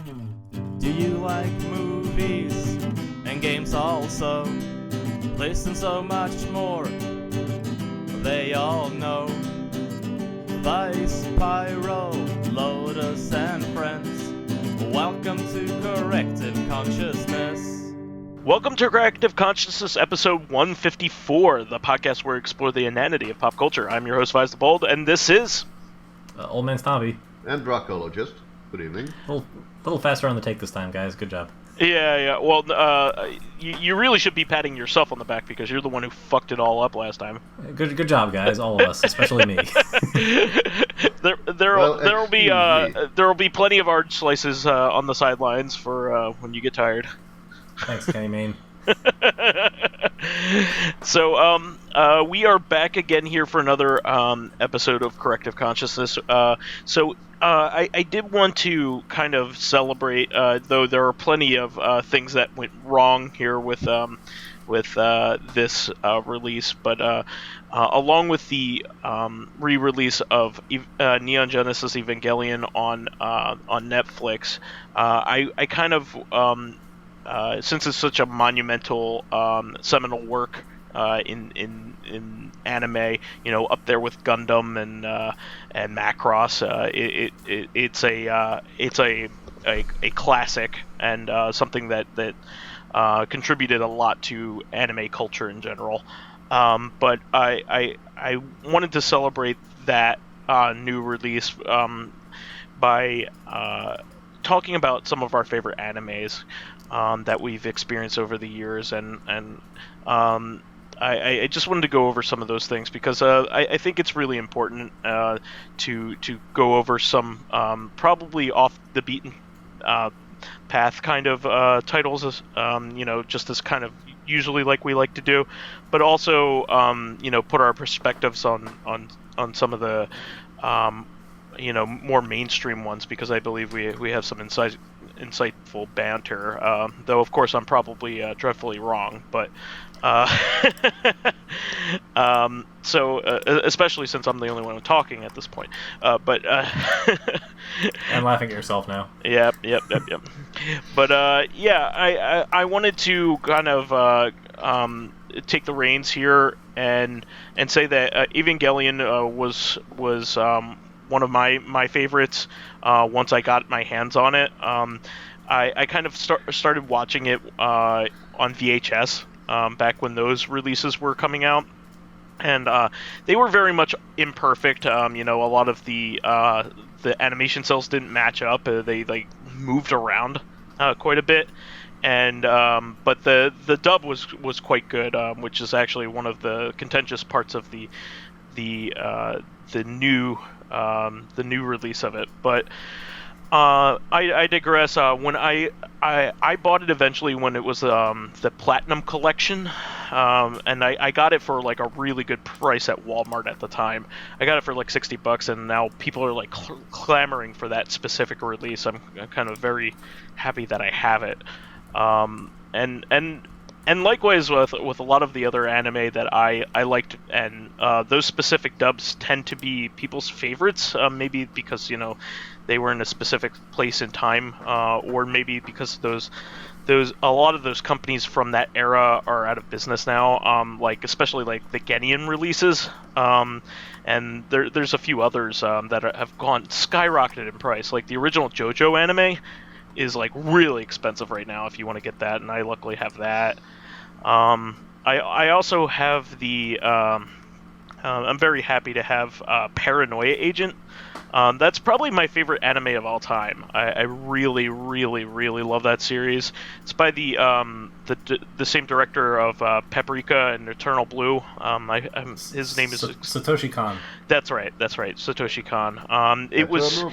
Do you like movies and games also? Listen, so much more they all know. Vice, Pyro, Lotus, and friends. Welcome to Corrective Consciousness. Welcome to Corrective Consciousness, episode 154, the podcast where we explore the inanity of pop culture. I'm your host, vysethebold, and this is... OldManStompy. And Dracologist. Good evening. A little faster on the take this time, guys. Good job. Yeah. Well, you really should be patting yourself on the back because you're the one who fucked it all up last time. Good job, guys. All of us, especially me. There'll be plenty of art slices on the sidelines for when you get tired. Thanks, Kenny Mayne. So, we are back again here for another episode of Corrective Consciousness. I did want to kind of celebrate, though there are plenty of things that went wrong here with this release, but along with the re-release of Neon Genesis Evangelion on Netflix, I kind of since it's such a monumental seminal work in anime, up there with Gundam and Macross, it's a classic and something that contributed a lot to anime culture in general. But I wanted to celebrate that new release by talking about some of our favorite animes that we've experienced over the years, and I just wanted to go over some of those things because I think it's really important to go over some probably off the beaten path kind of titles, just as kind of usually like we like to do, but also put our perspectives on some of the more mainstream ones, because I believe we have some insightful banter, though of course I'm probably dreadfully wrong, but especially since I'm the only one talking at this point, but I'm laughing at yourself now. Yep. But I wanted to kind of take the reins here and say that Evangelion was one of my favorites once I got my hands on it. I kind of started watching it on VHS back when those releases were coming out, and they were very much imperfect. A lot of the animation cells didn't match up. They moved around quite a bit, and but the dub was quite good, which is actually one of the contentious parts of the new release of it. But I digress. When I bought it eventually when it was the Platinum Collection, and I got it for like a really good price at Walmart at the time. I got it for like $60, and now people are like clamoring for that specific release. I'm kind of very happy that I have it. And likewise with a lot of the other anime that I liked, and those specific dubs tend to be people's favorites, maybe because they were in a specific place in time, or maybe because a lot of those companies from that era are out of business now, especially the Genian releases, and there's a few others that have gone skyrocketed in price. Like the original JoJo anime is like really expensive right now if you want to get that, and I luckily have that. I also have the I'm very happy to have Paranoia Agent. That's probably my favorite anime of all time. I really, really, really love that series. It's by the same director of Paprika and Eternal Blue. His name is Satoshi Kon. That's right, Satoshi Kon. It was.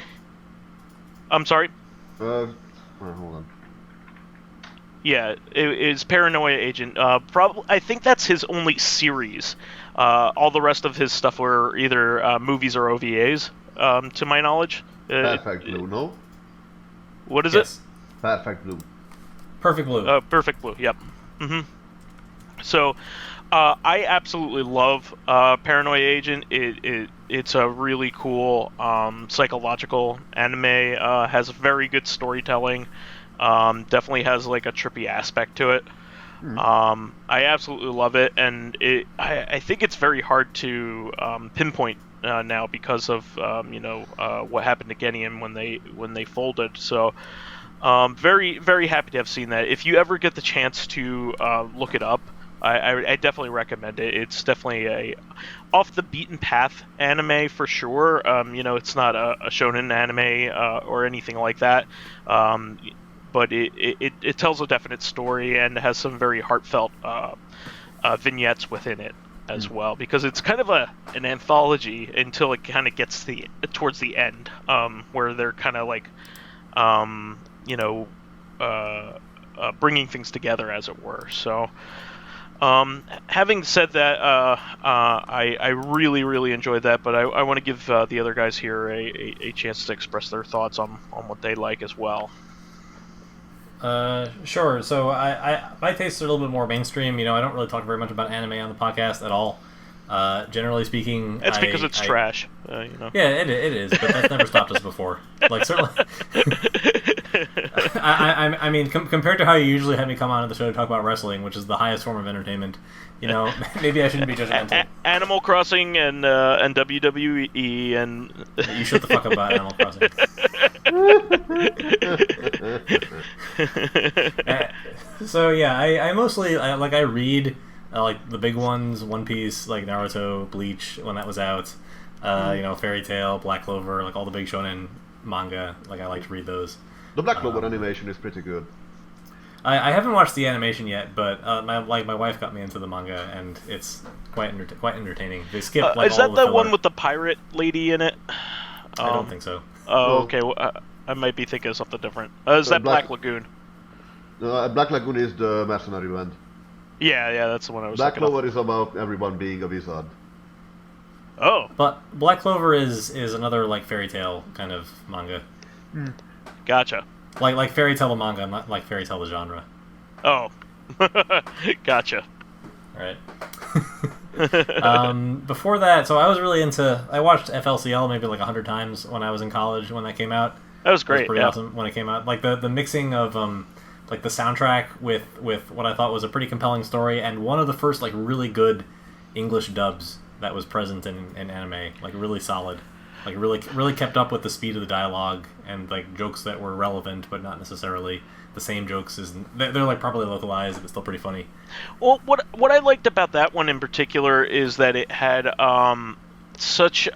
I'm sorry. Hold on. Yeah, it is Paranoia Agent. I think that's his only series. All the rest of his stuff were either movies or OVAs, to my knowledge. Perfect Blue, no? What is it? Perfect Blue. Perfect Blue. Perfect Blue, yep. Mm-hmm. So, I absolutely love Paranoia Agent. It's a really cool psychological anime. Has very good storytelling. Definitely has like a trippy aspect to it. I absolutely love it, and I think it's very hard to pinpoint now because of what happened to Genium when they folded. So very very happy to have seen that. If you ever get the chance to look it up, I definitely recommend it. It's definitely a off the beaten path anime for sure. It's not a shonen anime or anything like that. But it tells a definite story and has some very heartfelt vignettes within it as well, because it's kind of an anthology until it kind of gets towards the end, where they're kind of like bringing things together, as it were. So having said that, I really really enjoyed that, but I want to give the other guys here a chance to express their thoughts on what they like as well. Sure. So my tastes are a little bit more mainstream. I don't really talk very much about anime on the podcast at all. Generally speaking, It's because it's trash. Yeah, it is, but that's never stopped us before. Like certainly, I mean, compared to how you usually have me come on the show to talk about wrestling, which is the highest form of entertainment, maybe I shouldn't be judgmental. Animal Crossing and WWE and You shut the fuck up about Animal Crossing. So yeah, I mostly I read like the big ones, One Piece, like Naruto, Bleach when that was out, Fairy Tail, Black Clover, like all the big shonen manga. Like I like to read those. The Black Clover animation is pretty good. I haven't watched the animation yet, but my wife got me into the manga, and it's quite entertaining. They skip like is all that the the one filler. with the pirate lady in it? I don't think so. Oh, okay. Well, I might be thinking of something different. Is that Black Lagoon? Black Lagoon is the mercenary band. Yeah, that's the one I was Black thinking of. Clover is about everyone being a wizard. Oh, But Black Clover is another like fairy tale kind of manga, gotcha. like fairy tale the manga, not like fairy tale the genre. Oh, gotcha. All right. Before that, so I was really I watched FLCL maybe like 100 times when I was in college when that came out. That was It great. was pretty Yeah. awesome when it came out. Like the mixing of like the soundtrack with what I thought was a pretty compelling story, and one of the first like really good English dubs that was present in anime, like really solid, like really kept up with the speed of the dialogue and like jokes that were relevant but not necessarily the same jokes as they're like properly localized, but still pretty funny. Well, what I liked about that one in particular is that it had such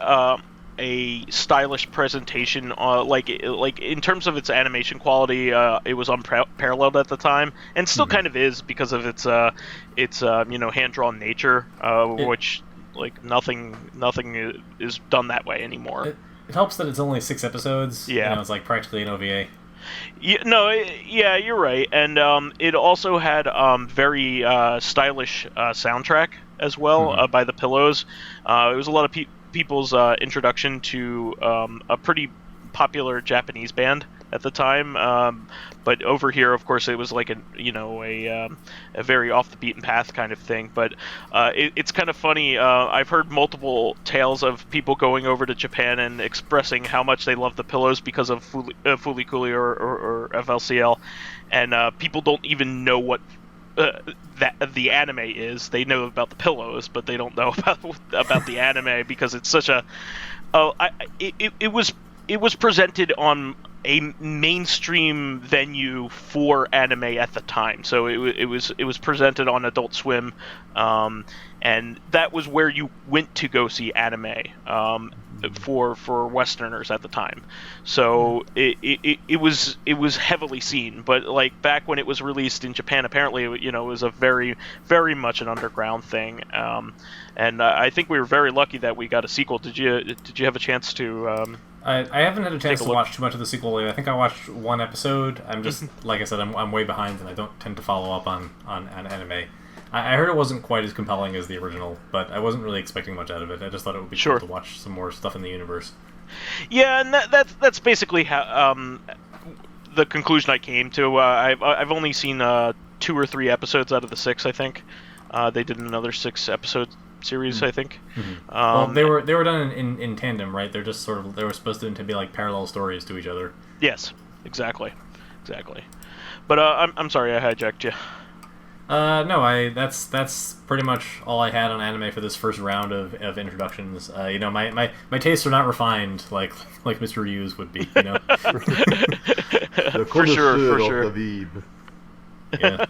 a stylish presentation. Like in terms of its animation quality, it was unparalleled at the time, and still kind of is because of its hand drawn nature, which like nothing is done that way anymore. It helps that it's only 6 episodes. Yeah. It's like practically an OVA. Yeah, you're right, and it also had very stylish soundtrack as well by the Pillows. It was a lot of people's introduction to a pretty popular Japanese band at the time, but over here, of course, it was like a very off the beaten path kind of thing. But it's kind of funny. I've heard multiple tales of people going over to Japan and expressing how much they love the Pillows because of Fooly Cooly or FLCL, and people don't even know what that the anime is. They know about the Pillows, but they don't know about the anime because it's such a. It was presented on a mainstream venue for anime at the time, so it was presented on Adult Swim, and that was where you went to go see anime for Westerners at the time. So it was heavily seen, but like back when it was released in Japan, apparently it was a very very much an underground thing, and I think we were very lucky that we got a sequel. Did you have a chance to? I haven't had a chance to look. watch too much of the sequel. I think I watched 1 episode. I'm just like I said, I'm way behind, and I don't tend to follow up on anime. I heard it wasn't quite as compelling as the original, but I wasn't really expecting much out of it. I just thought it would be cool to watch some more stuff in the universe. Yeah, and that's basically how the conclusion I came to. I've only seen 2 or 3 episodes out of the 6, I think. They did another 6-episode series, I think. Well, they were done in tandem, right? They're just sort of they were supposed to be like parallel stories to each other. Yes, exactly. But I'm sorry I hijacked you. No, that's pretty much all I had on anime for this first round of introductions. My tastes are not refined like Mr. Ryu's would be. The For sure. of the weeb. Yeah.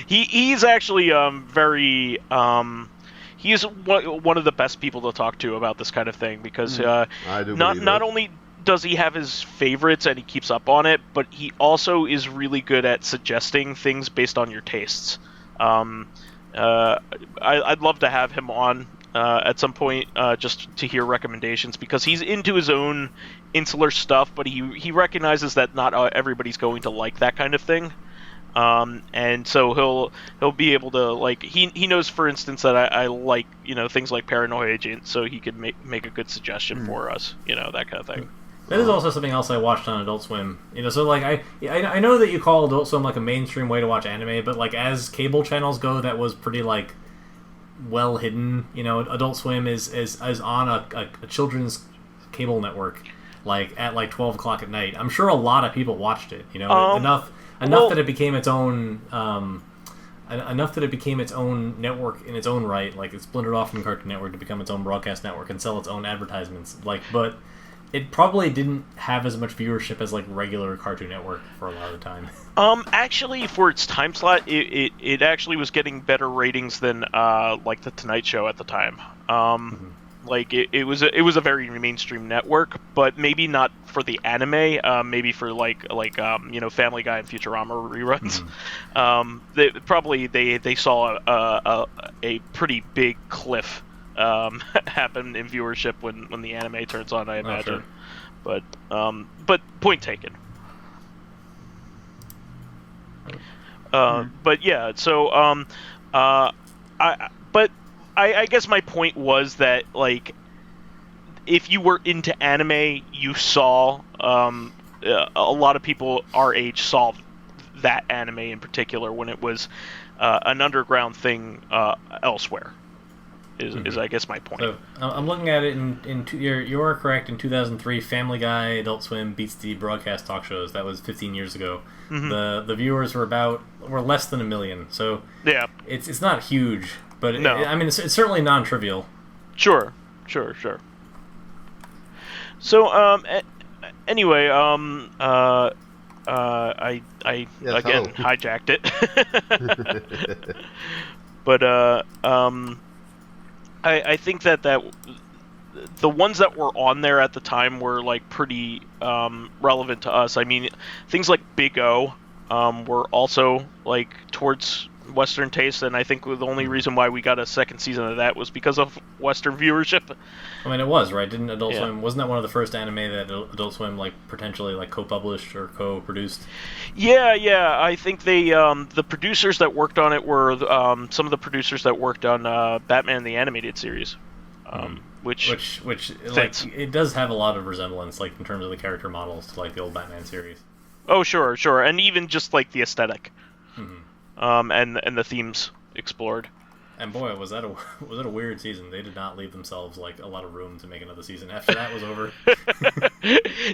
He's actually very he's one of the best people to talk to about this kind of thing because not only does he have his favorites and he keeps up on it, but he also is really good at suggesting things based on your tastes. I'd love to have him on at some point just to hear recommendations because he's into his own insular stuff, but he recognizes that not everybody's going to like that kind of thing. And so he'll be able to like he knows, for instance, that I like things like Paranoia Agent, so he could make a good suggestion for us, that kind of thing. That is also something else I watched on Adult Swim. So like I know that you call Adult Swim like a mainstream way to watch anime, but like as cable channels go, that was pretty like well hidden. Adult Swim is on a children's cable network, like at like 12 o'clock at night. I'm sure a lot of people watched it. Enough that it became its own. Enough that it became its own network in its own right. Like it splintered off from Cartoon Network to become its own broadcast network and sell its own advertisements. But it probably didn't have as much viewership as like regular Cartoon Network for a lot of the time. Actually, for its time slot, it actually was getting better ratings than like the Tonight Show at the time. Like it was a very mainstream network, but maybe not for the anime. Maybe for like Family Guy and Futurama reruns. They saw a pretty big cliff happen in viewership when the anime turns on, I imagine. Sure. But point taken. But yeah, so I guess my point was that like if you were into anime, you saw a lot of people our age saw that anime in particular when it was an underground thing elsewhere. Is I guess my point. So I'm looking at it you are correct. In 2003, Family Guy, Adult Swim beats the broadcast talk shows. That was 15 years ago. The viewers were less than 1 million. So yeah, it's not huge, but no. It's certainly non-trivial. Sure. So anyway, I again hijacked it. But I think that the ones that were on there at the time were like pretty relevant to us. I mean, things like Big O were also like towards Western taste, and I think the only reason why we got a second season of that was because of Western viewership. I mean, it was, right? Didn't Adult Swim, wasn't that one of the first anime that Adult Swim like potentially like co-published or co-produced? Yeah. I think they the producers that worked on it were some of the producers that worked on Batman the Animated Series. Which like it does have a lot of resemblance, like in terms of the character models to like the old Batman series. Oh, sure, and even just like the aesthetic, and the themes explored. And boy, was that a weird season. They did not leave themselves like a lot of room to make another season after that was over.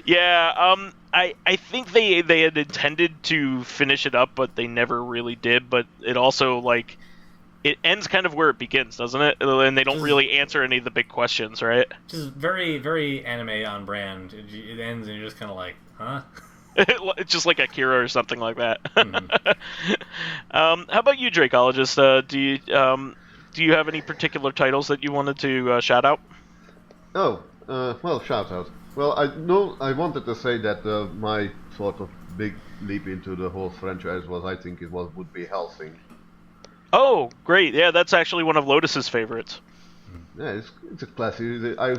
Yeah, I think they had intended to finish it up, but they never really did. But it also like it ends kind of where it begins, doesn't it? And they don't really answer any of the big questions, right? Just very, very anime on brand. It ends and you're just kind of like, huh? It's just like Akira or something like that. How about you, Dracologist? Do you have any particular titles that you wanted to shout out? Well, shout out. Well, I wanted to say that my sort of big leap into the whole franchise would be Hellsing. Oh, great! Yeah, that's actually one of Lotus's favorites. Yeah, it's a classic. I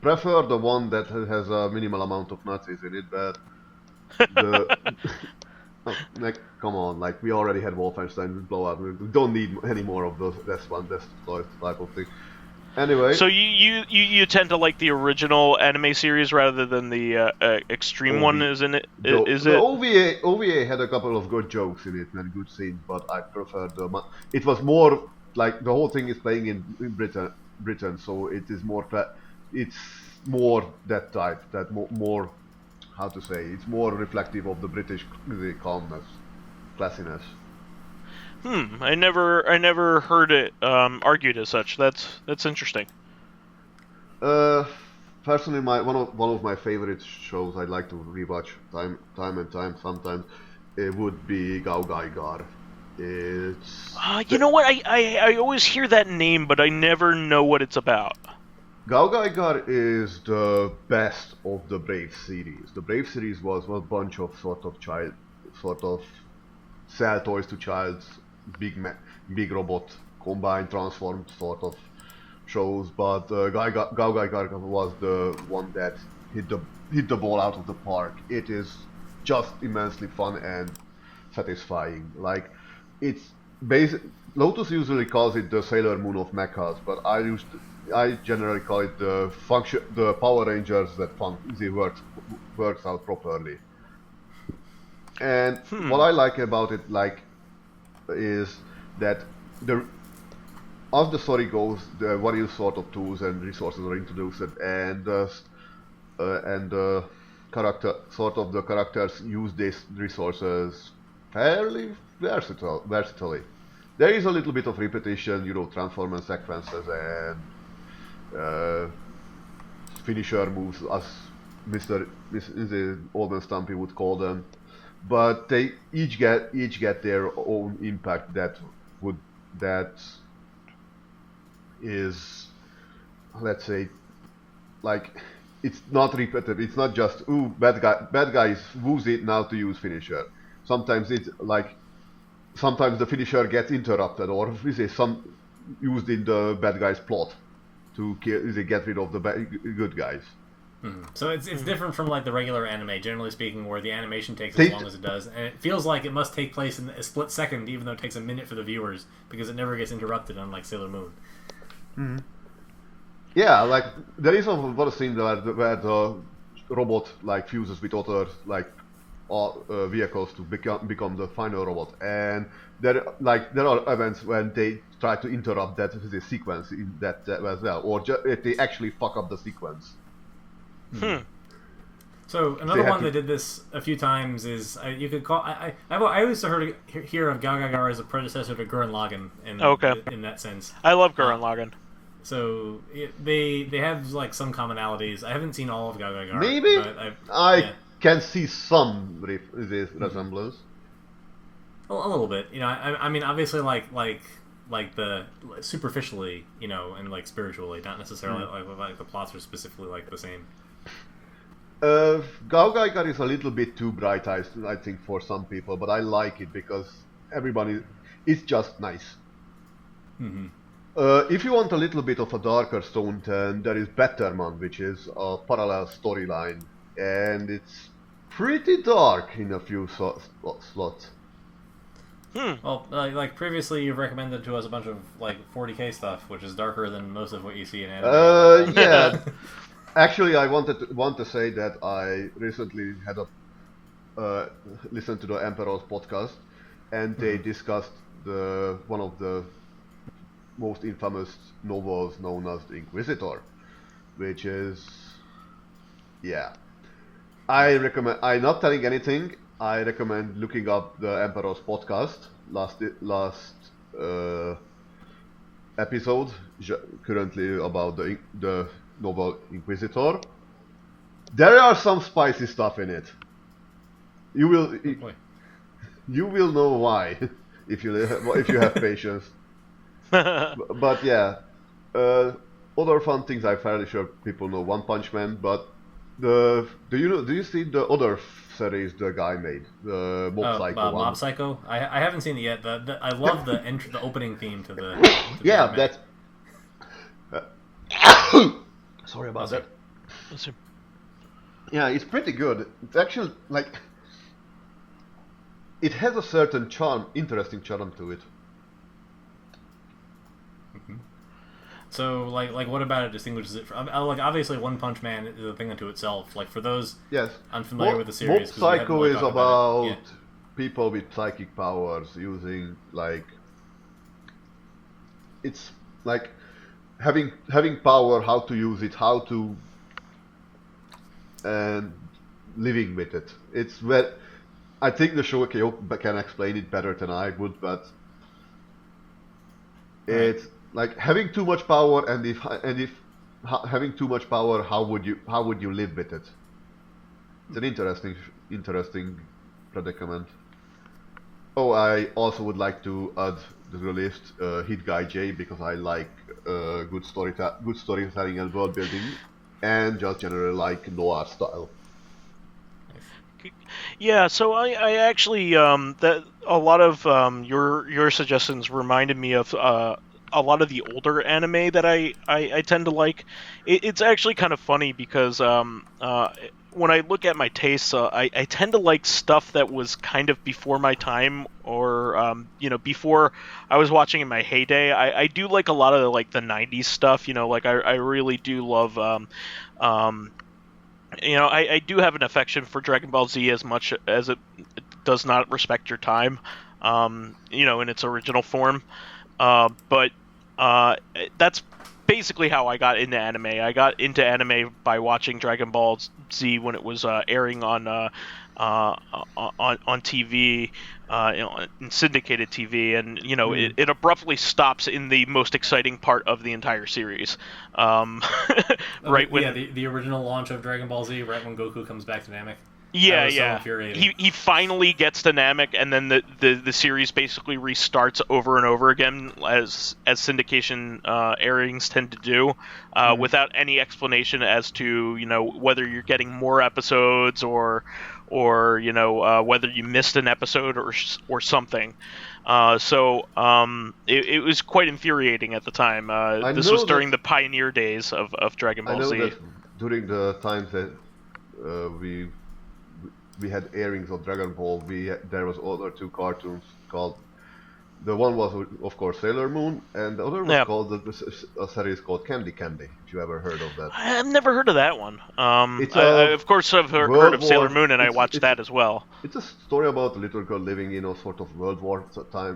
prefer the one that has a minimal amount of Nazis in it, but come on, like we already had Wolfenstein blow up. We don't need any more of those. That's type of thing. Anyway. So you tend to like the original anime series rather than the extreme one, isn't it? The OVA had a couple of good jokes in it and good scenes, but I preferred it was more like the whole thing is playing in Britain, so it is more it's more that type, that more how to say, it's more reflective of the British calmness, classiness. I never heard it argued as such. That's interesting. Personally, one of my favorite shows I'd like to rewatch time and time sometimes, it would be Gao Gai Gar. It's You know what? I always hear that name, but I never know what it's about. Gao Gai Gar is the best of the Brave series. The Brave series was a bunch of sort of sell toys to childs, big robot combined transformed sort of shows, but Gao Gai Gar was the one that hit the ball out of the park. It is just immensely fun and satisfying. Like, it's Lotus usually calls it the Sailor Moon of mechas, but I generally call it the Power Rangers that works out properly. And what I like about it, is that as the story goes, the various sort of tools and resources are introduced, and the characters use these resources fairly versatilely. There is a little bit of repetition, transformance sequences and finisher moves, as Mr. OldManStompy would call them, but they each get their own impact that is, let's say, like, it's not repetitive. It's not just, ooh, bad guy moves it now to use finisher. Sometimes it's like, sometimes the finisher gets interrupted, or used in the bad guy's plot to get rid of the good guys. So it's different from like the regular anime, generally speaking, where the animation takes as long as it does, and it feels like it must take place in a split second, even though it takes a minute for the viewers, because it never gets interrupted, unlike Sailor Moon. Mm-hmm. Yeah, like there is one scene where the robot like fuses with other vehicles to become the final robot, and there are events when they try to interrupt that sequence in that as well, or if they actually fuck up the sequence. So another one that did this a few times is you could call. I always hear of Gao Gai Gar as a predecessor to Gurren Lagann in that sense. I love Gurren Lagann. So they have like some commonalities. I haven't seen all of Gao Gai Gar. Maybe but I can see some resemblance. A little bit, I mean, obviously, like the superficially, and like spiritually, not necessarily like the plots are specifically like the same. Gao Gai Gar is a little bit too bright-eyed, I think, for some people, but I like it because it's just nice. Mm-hmm. If you want a little bit of a darker tone, then there is Betterman, which is a parallel storyline, and it's pretty dark in a few slots. Well, like previously, you've recommended to us a bunch of like 40k stuff, which is darker than most of what you see in anime. Yeah. Actually, I want to say that I recently had listened to the Emperor's podcast, and they discussed one of the most infamous novels known as The Inquisitor, which is, I recommend. I'm not telling anything. I recommend looking up the Emperor's podcast last episode, currently about the novel Inquisitor. There are some spicy stuff in it. You will know why if you have patience. But yeah, other fun things I'm fairly sure people know. One Punch Man, but do you see the other series the guy made, the Mob Psycho one? Mob Psycho. I haven't seen it yet. I love the opening theme to the. That's. Sorry about that. Yeah, it's pretty good. It's actually it has a certain interesting charm to it. So, like, what about it distinguishes it from... Like, obviously, One Punch Man is a thing unto itself. Like, for those unfamiliar with the series... Mob Psycho is about it. people with psychic powers using, like... It's, like, having power, how to use it, how to... and living with it. It's where... I think the show can explain it better than I would, but... It's... Like having too much power, and if having too much power, how would you live with it? It's an interesting predicament. Oh, I also would like to add to the list Hit Guy J, because I like good storytelling and world building, and just generally like noir style. Yeah, so I actually that a lot of your suggestions reminded me of a lot of the older anime that I tend to like. It's actually kind of funny because when I look at my tastes, I tend to like stuff that was kind of before my time, or before I was watching in my heyday. I do like a lot of like the 90s stuff, like I really do love I do have an affection for Dragon Ball Z, as much as it does not respect your time, in its original form. But that's basically how I got into anime. I got into anime by watching Dragon Ball Z when it was airing on TV, in syndicated TV, and it abruptly stops in the most exciting part of the entire series. Right when the original launch of Dragon Ball Z, right when Goku comes back to Namek. Yeah. So infuriating. He finally gets to Namek, and then the series basically restarts over and over again, as syndication airings tend to do, without any explanation as to whether you're getting more episodes or whether you missed an episode or something. So it was quite infuriating at the time. This was during the pioneer days of Dragon Ball Z. I know that during the times that we had airings of Dragon Ball, there was other two cartoons called... The one was, of course, Sailor Moon, and the other was called a series called Candy Candy, if you ever heard of that. I've never heard of that one. I of course have heard of Sailor Moon, and I watched that as well. It's a story about a little girl living in a sort of World War I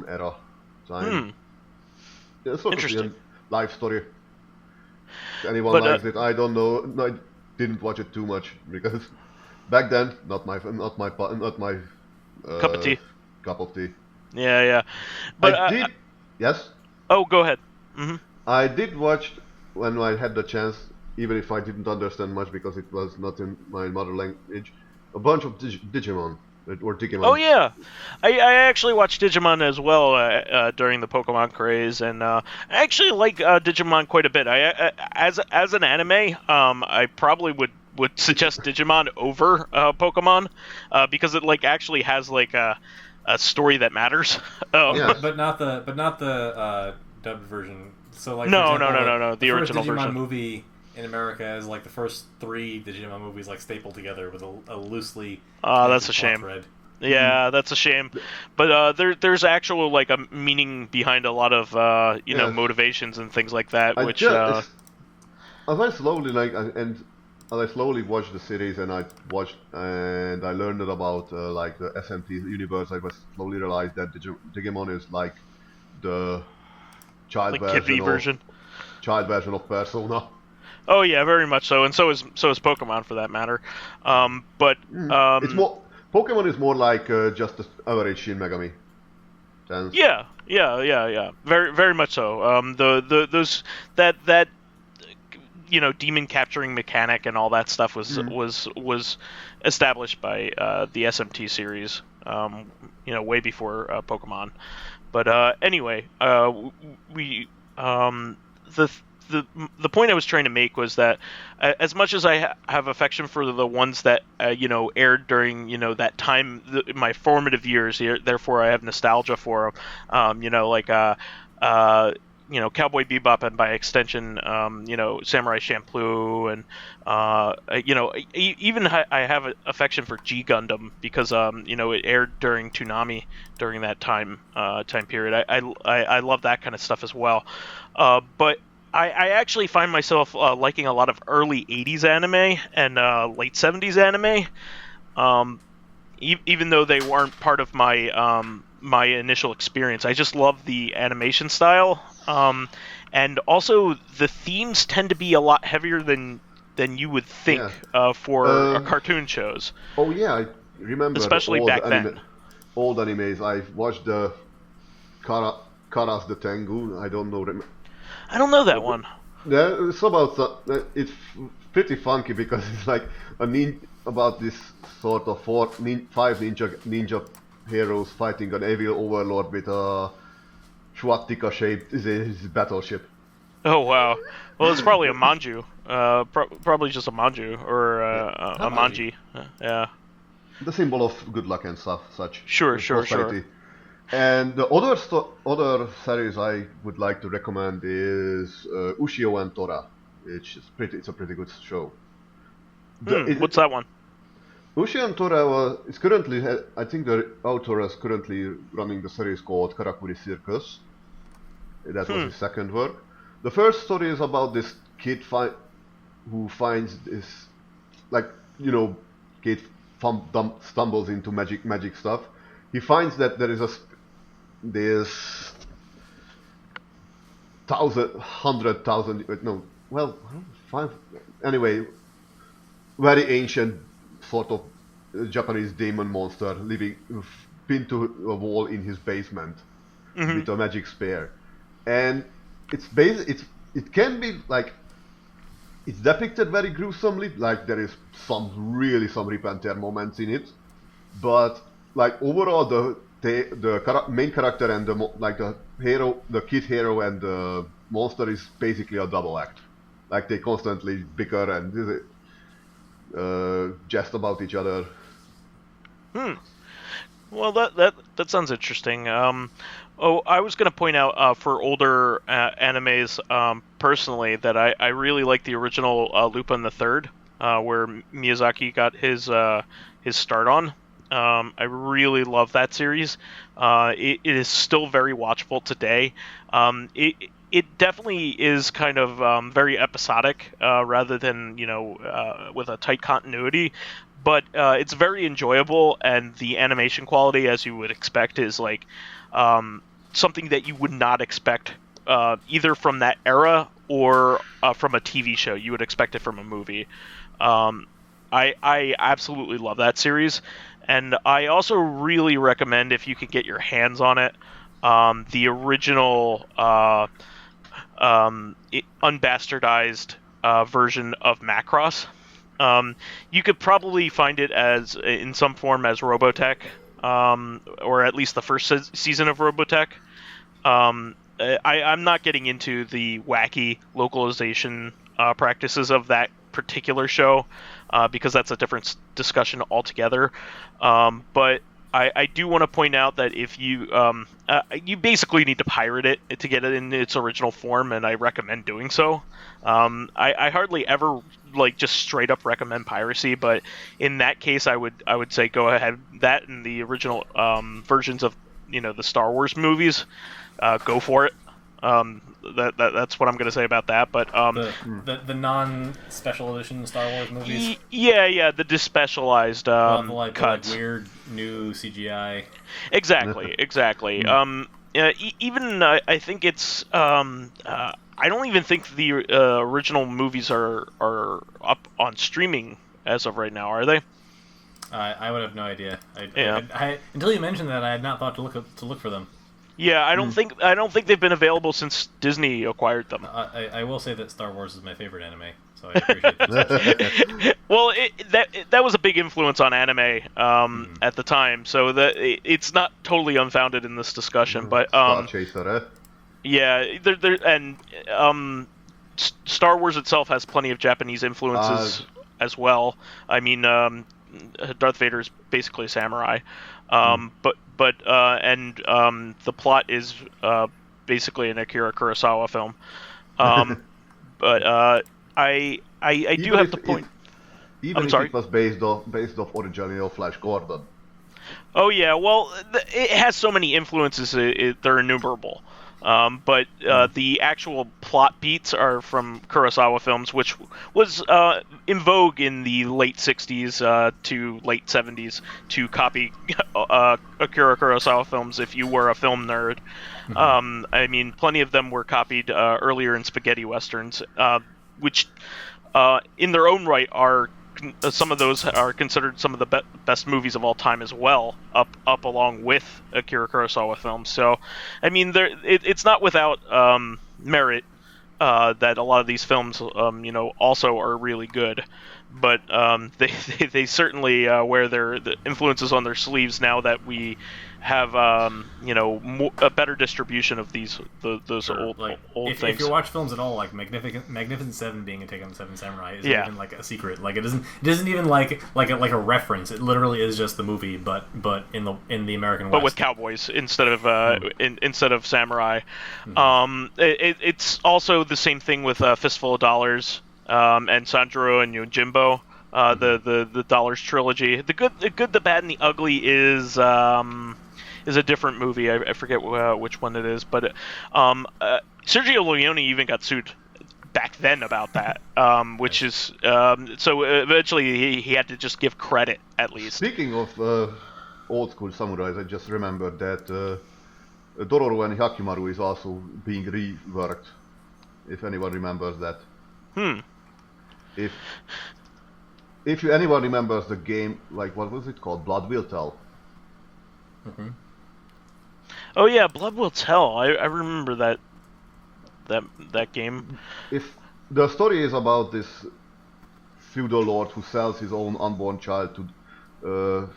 era time. Yeah, sort of a life story. If anyone likes it, I don't know. I didn't watch it too much because back then, not my cup of tea. Cup of tea. Yeah. But I did. Yes. Oh, go ahead. Mm-hmm. I did watch when I had the chance, even if I didn't understand much because it was not in my mother language. A bunch of Digimon or Digimon. Oh yeah, I actually watched Digimon as well during the Pokemon craze, and I actually like Digimon quite a bit. As an anime, I probably would suggest Digimon over Pokemon because it actually has a story that matters. Yeah, but not the dubbed version. So no, the original Digimon version. Movie in America is the first 3 Digimon movies stapled together with a loosely. That's a shame. Thread. Yeah, that's a shame. But there's actual a meaning behind a lot of motivations and things like that. As I slowly watched the series and I learned about the SMT universe, I was slowly realized that Digimon is the child version of Persona. Oh yeah, very much so, and so is Pokemon for that matter. It's more Pokemon is more just the average Shin Megami. Sense. Yeah. Very very much so. Those that demon capturing mechanic and all that stuff was established by the SMT series, way before Pokemon. But anyway, the point I was trying to make was that as much as I have affection for the ones that aired during that time, my formative years, therefore I have nostalgia for them. Cowboy Bebop, and by extension, Samurai Champloo, and even I have an affection for G Gundam because it aired during Toonami during that time period. I love that kind of stuff as well, but I actually find myself liking a lot of early 80s anime and late 70s anime, even though they weren't part of my initial experience. I just love the animation style, and also the themes tend to be a lot heavier than you would think for cartoon shows. Oh yeah, I remember. Especially back then. Old animes. I watched the Karas the Tengu. I don't know. I don't know that one. Yeah, it's about it's pretty funky because it's like about this sort of five ninja heroes fighting an evil overlord with a swastika shaped his battleship. Oh wow! Well, it's probably a manju. Probably just a manju or a manji. Yeah. The symbol of good luck and such. Sure. And the other series I would like to recommend is Ushio and Tora, which is it's a pretty good show. What's that one? Ushio and Tora is currently, I think the author is currently running the series called Karakuri Circus. That was his second work. The first story is about this kid who finds this, kid stumbles into magic stuff. He finds that there is there's 5 anyway, very ancient sort of Japanese demon monster living pinned to a wall in his basement with a magic spear, and it can be like it's depicted very gruesomely, like there is some rip and tear moments in it, but like overall the main character and the kid hero and the monster is basically a double act. Like they constantly bicker and jest about each other. Well, that sounds interesting. I was going to point out for older animes, personally, that I really like the original Lupin the Third, where Miyazaki got his start on. I really love that series. It is still very watchable today. It definitely is kind of very episodic rather than with a tight continuity, but it's very enjoyable, and the animation quality, as you would expect, is like something that you would not expect either from that era or from a TV show. You would expect it from a movie. I absolutely love that series. And I also really recommend, if you can get your hands on it, the original unbastardized version of Macross. You could probably find it in some form as Robotech, or at least the first season of Robotech. I'm not getting into the wacky localization practices of that particular show, because that's a different discussion altogether. But I do want to point out that if you basically need to pirate it to get it in its original form, and I recommend doing so. I hardly ever just straight up recommend piracy, but in that case, I would say go ahead. That and the original versions of the Star Wars movies, go for it. That's what I'm going to say about that. But the non-special edition Star Wars movies. The despecialized cuts, like weird new CGI. Exactly. Even I think it's I don't even think the original movies are up on streaming as of right now, are they? I would have no idea. I until you mentioned that, I had not thought to look for them. Yeah, I don't think they've been available since Disney acquired them. I will say that Star Wars is my favorite anime, so I appreciate that. Well, that was a big influence on anime at the time, so it's not totally unfounded in this discussion. But yeah, Star Wars itself has plenty of Japanese influences as well. I mean, Darth Vader is basically a samurai. But the plot is basically an Akira Kurosawa film. But I do have to point. Even I'm if sorry. it was based off originally of Flash Gordon. Oh yeah, well, it has so many influences; they're innumerable. But the actual plot beats are from Kurosawa films, which was in vogue in the late '60s to late '70s to copy Akira Kurosawa films if you were a film nerd. I mean, plenty of them were copied earlier in spaghetti westerns, which in their own right are. Some of those are considered some of the best movies of all time as well, up along with Akira Kurosawa films. So, I mean, it's not without merit that a lot of these films, also are really good. But they certainly wear the influences on their sleeves now that we have a better distribution of those old things. If you watch films at all, like Magnificent Seven being a take on the Seven Samurai isn't even like a secret. Like it isn't even like a reference. It literally is just the movie, but in the American West. But with cowboys instead of samurai. It's also the same thing with Fistful of Dollars and Sanjuro and Yojimbo. The Dollars trilogy. The good, the bad, and the ugly is a different movie. I forget which one it is, but Sergio Leone even got sued back then about that, which is so eventually he had to just give credit at least. Speaking of old school samurais, I just remembered that Dororo and Hyakimaru is also being reworked. If anyone remembers that. If anyone remembers the game, like what was it called? Blood Will Tell. Oh yeah, Blood Will Tell. I remember that game. If the story is about this feudal lord who sells his own unborn child to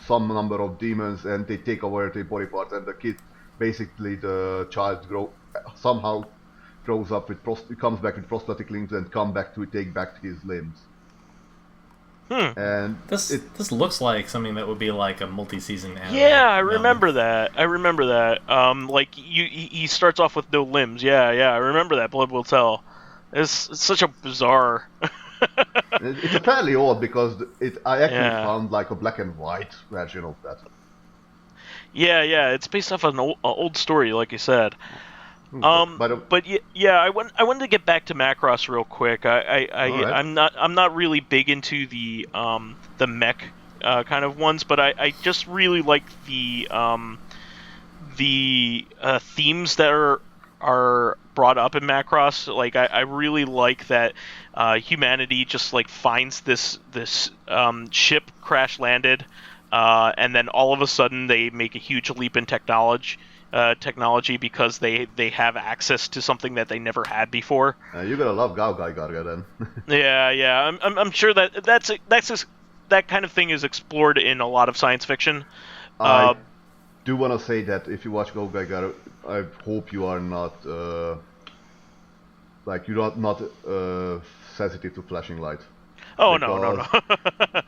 some number of demons, and they take away their body parts, and the kid, basically the child somehow grows up with comes back with prosthetic limbs and take back his limbs. And this looks like something that would be like a multi-season anime. Yeah, I remember that. Like he starts off with no limbs. Yeah, I remember that. Blood Will Tell. It's such a bizarre. It's fairly odd because I actually found like a black and white version of that. Yeah, it's based off an old story, like you said. But yeah, I wanted to get back to Macross real quick. I'm not really big into the mech kind of ones, but I just really like the themes that are brought up in Macross. Like I really like that humanity just like finds this ship crash landed, and then all of a sudden they make a huge leap in technology because they have access to something that they never had before. You're gonna love Garga then. yeah. I'm sure that kind of thing is explored in a lot of science fiction. I do want to say that if you watch Garga, I hope you are not not sensitive to flashing light. Oh no.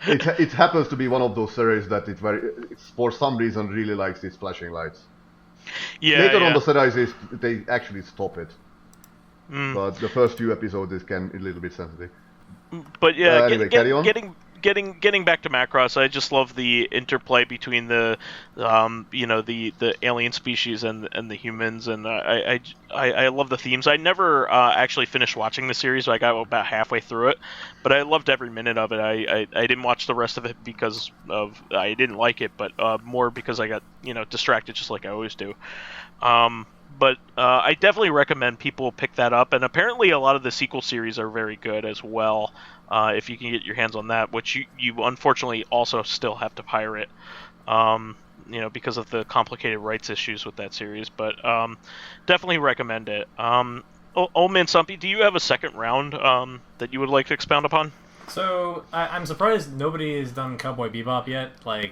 it happens to be one of those series that it's for some reason really likes these flashing lights. Yeah. Later on the series, they actually stop it. But the first few episodes can a little bit sensitive. But yeah, anyway, carry on. Getting back to Macross, I just love the interplay between the alien species and the humans, and I love the themes. I never actually finished watching the series. I got about halfway through it, but I loved every minute of it. I didn't watch the rest of it because I didn't like it, but more because I got distracted, just like I always do. But I definitely recommend people pick that up, and apparently a lot of the sequel series are very good as well. If you can get your hands on that, which you unfortunately also still have to pirate, because of the complicated rights issues with that series. But definitely recommend it. OldManStompy, do you have a second round that you would like to expound upon? So I'm surprised nobody has done Cowboy Bebop yet. I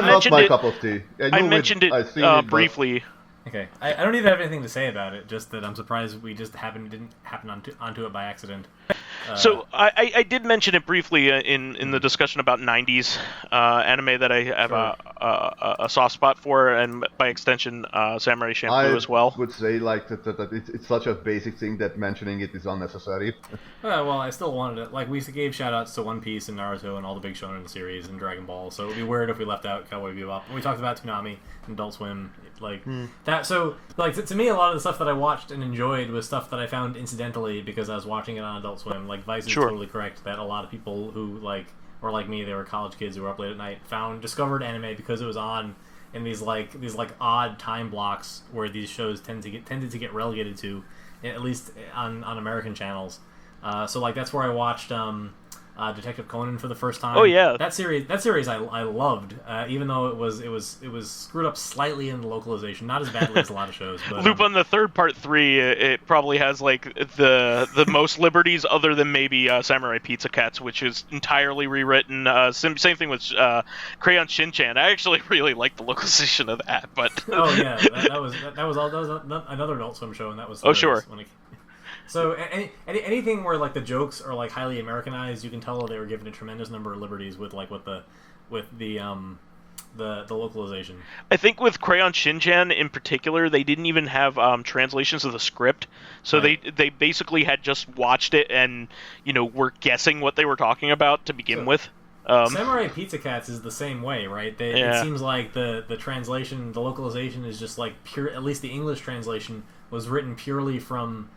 mentioned not my it. cup of tea. I mentioned it briefly. Okay, I don't even have anything to say about it. Just that I'm surprised we just didn't happen onto it by accident. So I did mention it briefly in the discussion about 90s anime that I have a soft spot for, and by extension, Samurai Champloo as well. I would say like that it's such a basic thing that mentioning it is unnecessary. Well, I still wanted it. Like, we gave shout-outs to One Piece and Naruto and all the big shonen series and Dragon Ball, so it would be weird if we left out Cowboy Bebop. We talked about Toonami and Adult Swim, that. So, like, to me, a lot of the stuff that I watched and enjoyed was stuff that I found incidentally because I was watching it on Adult Swim. Like, Vice is totally correct that a lot of people who, like, were like me, they were college kids who were up late at night, discovered anime because it was on in these odd time blocks where these shows tended to get relegated to, at least on American channels. So like that's where I watched Detective Conan for the first time. Oh yeah, that series I loved, even though it was screwed up slightly in the localization, not as badly as a lot of shows. But, Lupin the Third Part 3, it probably has like the most liberties other than maybe Samurai Pizza Cats, which is entirely rewritten. Same thing with Crayon Shin-chan. I actually really like the localization of that, but oh yeah, that was another Adult Swim show, and that was sure. So anything where like the jokes are like highly Americanized, you can tell they were given a tremendous number of liberties with the localization. I think with Crayon Shin-chan in particular, they didn't even have translations of the script, so right. they basically had just watched it and were guessing what they were talking about to begin with. Samurai Pizza Cats is the same way, right? It seems like the translation, the localization is just like pure. At least the English translation was written purely from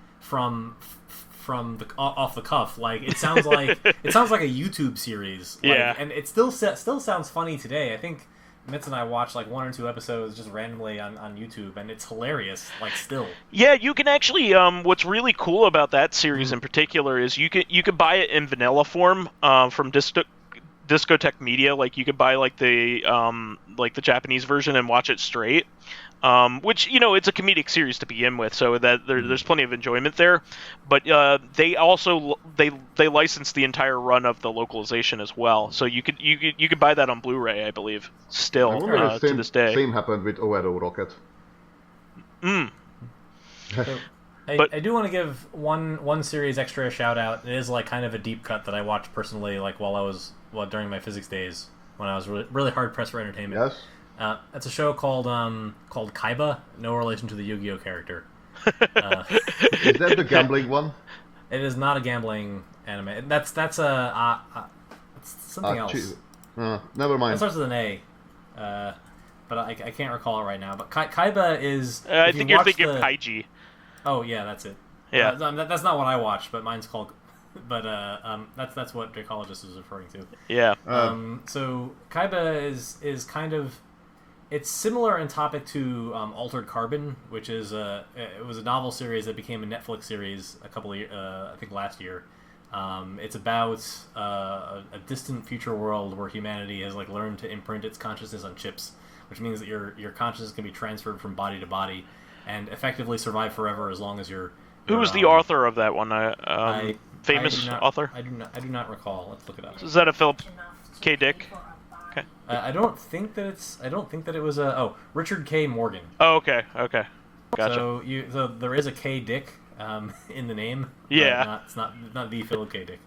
the off the cuff. Like it sounds like a YouTube series. Like, and it still sounds funny today. I think Mitz and I watched like 1 or 2 episodes just randomly on YouTube, and it's hilarious. Like still. Yeah, you can actually. What's really cool about that series in particular is you could buy it in vanilla form from Discotheque Media. Like you could buy like the Japanese version and watch it straight. Which it's a comedic series to begin with, so that there's plenty of enjoyment there. But they also they licensed the entire run of the localization as well, so you could buy that on Blu-ray, I believe, still to this day. Same happened with Oedo Rocket. So, I do want to give one series extra shout out. It is like kind of a deep cut that I watched personally, like during my physics days when I was really hard pressed for entertainment. Yes. It's a show called Kaiba, no relation to the Yu-Gi-Oh character. Is that the gambling one? It is not a gambling anime. That's it's something else. Never mind. It starts with an A, but I can't recall it right now. But Kaiba is. I think you're thinking of Kaiji. Oh yeah, that's it. Yeah, that's not what I watched, but mine's called. But that's what Dracologist is referring to. Yeah. So Kaiba is kind of. It's similar in topic to Altered Carbon, which is it was a novel series that became a Netflix series a couple of I think last year. It's about a distant future world where humanity has like learned to imprint its consciousness on chips, which means that your consciousness can be transferred from body to body and effectively survive forever as long as you're. Who was the author of that one? Famous author? I do not recall. Let's look it up. Is that a Philip K. Dick? Okay. I don't think that it was Richard K. Morgan. Oh, okay. Gotcha. So there is a K. Dick in the name. Yeah. It's not the Philip K. Dick.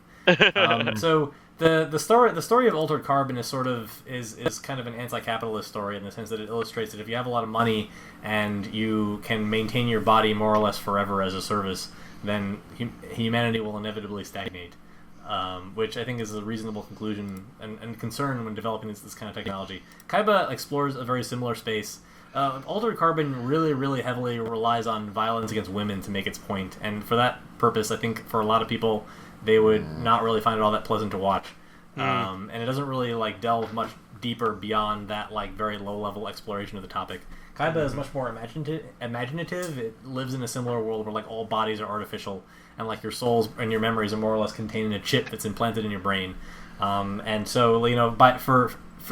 So the story of Altered Carbon is sort of is kind of an anti-capitalist story in the sense that it illustrates that if you have a lot of money and you can maintain your body more or less forever as a service, then humanity will inevitably stagnate. Which I think is a reasonable conclusion and concern when developing this kind of technology. Kaiba explores a very similar space. Altered Carbon really, really heavily relies on violence against women to make its point, and for that purpose, I think for a lot of people, they would not really find it all that pleasant to watch. And it doesn't really like delve much deeper beyond that like very low-level exploration of the topic. Kaiba is much more imaginative. It lives in a similar world where like all bodies are artificial, and like your souls and your memories are more or less contained in a chip that's implanted in your brain. And so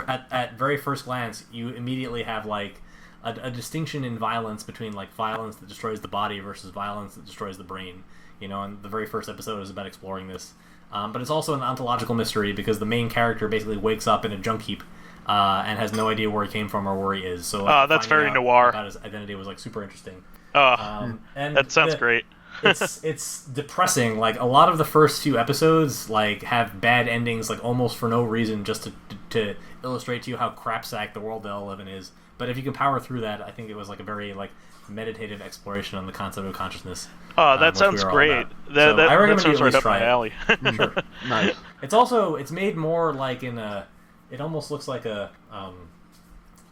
at very first glance, you immediately have like a distinction in violence between like violence that destroys the body versus violence that destroys the brain. And the very first episode is about exploring this. But it's also an ontological mystery because the main character basically wakes up in a junk heap and has no idea where he came from or where he is. So that's very noir. About his identity was like super interesting. And that sounds great. it's depressing. Like a lot of the first few episodes like have bad endings, like almost for no reason, just to illustrate to you how crapsack the world they'll live in is. But if you can power through that, I think it was like a very like meditative exploration on the concept of consciousness. Oh, that sounds great. That sounds right up my alley. Sure. Nice. It's made more like it almost looks like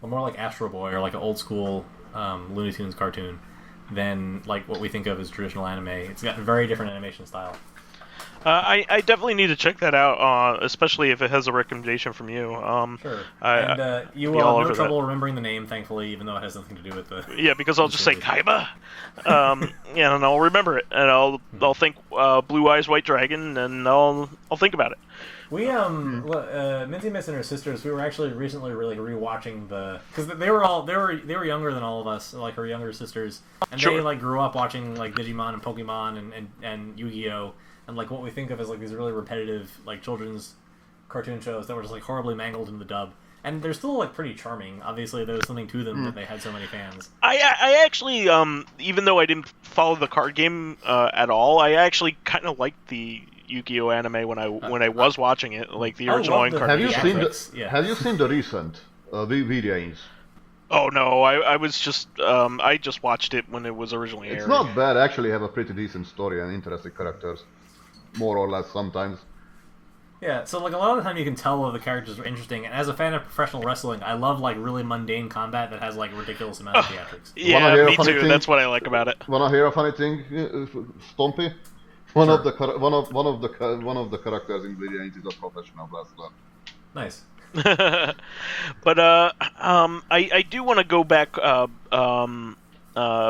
more like Astro Boy or like an old school Looney Tunes cartoon than like what we think of as traditional anime. It's got a very different animation style. I definitely need to check that out, especially if it has a recommendation from you. Sure. And you will have no trouble remembering the name, thankfully, even though it has nothing to do with the... Yeah, because I'll just say Kaiba, and I'll remember it, and I'll think Blue Eyes White Dragon, and I'll think about it. We Minty Miss and her sisters. We were actually recently really rewatching because they were younger than all of us, like her younger sisters, and they like grew up watching like Digimon and Pokemon and Yu-Gi-Oh, and like what we think of as like these really repetitive like children's cartoon shows that were just like horribly mangled in the dub. And they're still like pretty charming. Obviously, there was something to them that they had so many fans. I actually, even though I didn't follow the card game at all, I actually kind of liked the Yu-Gi-Oh anime when I was watching it, like the original incarnation. Have you seen the recent VDAs? Oh no, I was just I just watched it when it was originally aired. It's not bad. Actually, have a pretty decent story and interesting characters, more or less sometimes. Yeah, so like a lot of the time you can tell that the characters are interesting, and as a fan of professional wrestling, I love like really mundane combat that has like ridiculous amount of theatrics. Yeah, me too. That's what I like about it. Wanna hear a funny thing, Stompy? One of the characters in video is a professional wrestler. Nice. But I do want to go back a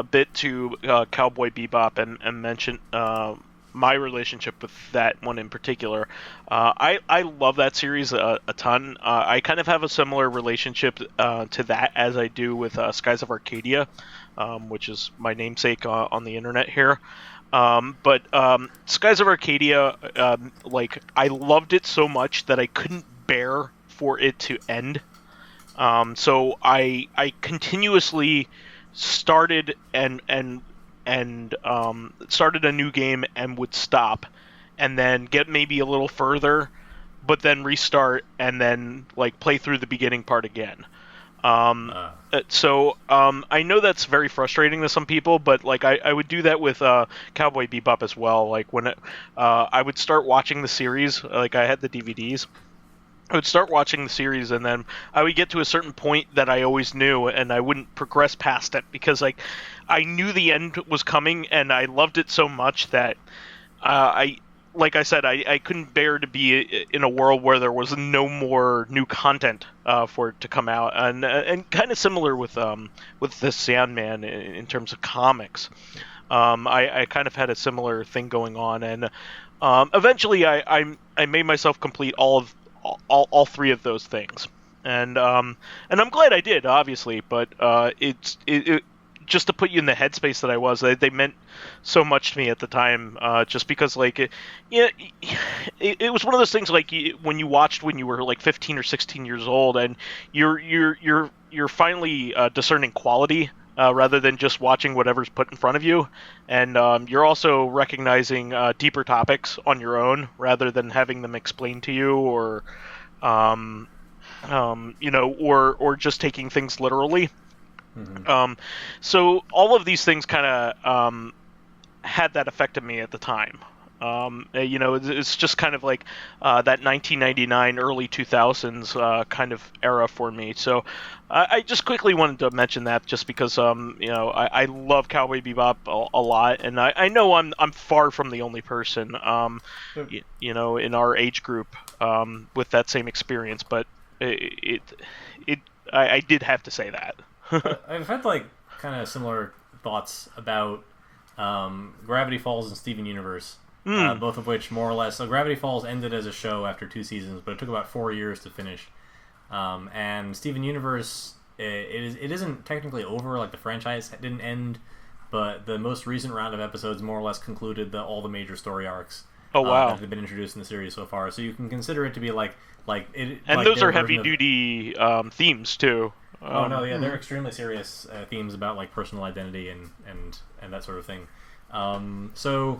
bit to Cowboy Bebop and mention my relationship with that one in particular. I love that series a ton. I kind of have a similar relationship to that as I do with Skies of Arcadia, which is my namesake on the internet here. But Skies of Arcadia, like I loved it so much that I couldn't bear for it to end. So I continuously started and started a new game and would stop, and then get maybe a little further, but then restart and then like play through the beginning part again. So I know that's very frustrating to some people, but like I would do that with Cowboy Bebop as well. Like when I would start watching the series, like I had the DVDs. I would start watching the series, and then I would get to a certain point that I always knew, and I wouldn't progress past it because like I knew the end was coming, and I loved it so much that I couldn't bear to be in a world where there was no more new content for it to come out, and kind of similar with the Sandman in terms of comics. I kind of had a similar thing going on, and eventually I made myself complete all three of those things, and I'm glad I did, obviously, but it just to put you in the headspace that I was, they meant so much to me at the time, just because like it was one of those things like when you watched when you were like 15 or 16 years old, and you're finally discerning quality rather than just watching whatever's put in front of you, and you're also recognizing deeper topics on your own rather than having them explained to you, or or just taking things literally. Mm-hmm. So all of these things kind of had that effect on me at the time. It's just kind of like that 1999, early 2000s kind of era for me. So I just quickly wanted to mention that just because, I love Cowboy Bebop a lot, and I know I'm far from the only person, in our age group with that same experience, but I did have to say that. I've had like kind of similar thoughts about Gravity Falls and Steven Universe. Both of which more or less. So Gravity Falls ended as a show after 2 seasons, but it took about 4 years to finish. And Steven Universe, it isn't technically over. Like the franchise didn't end, but the most recent round of episodes more or less concluded all the major story arcs. Oh wow! That have been introduced in the series so far. So you can consider it to be like it. And like those are heavy duty themes too. They're extremely serious themes about like personal identity and that sort of thing. So,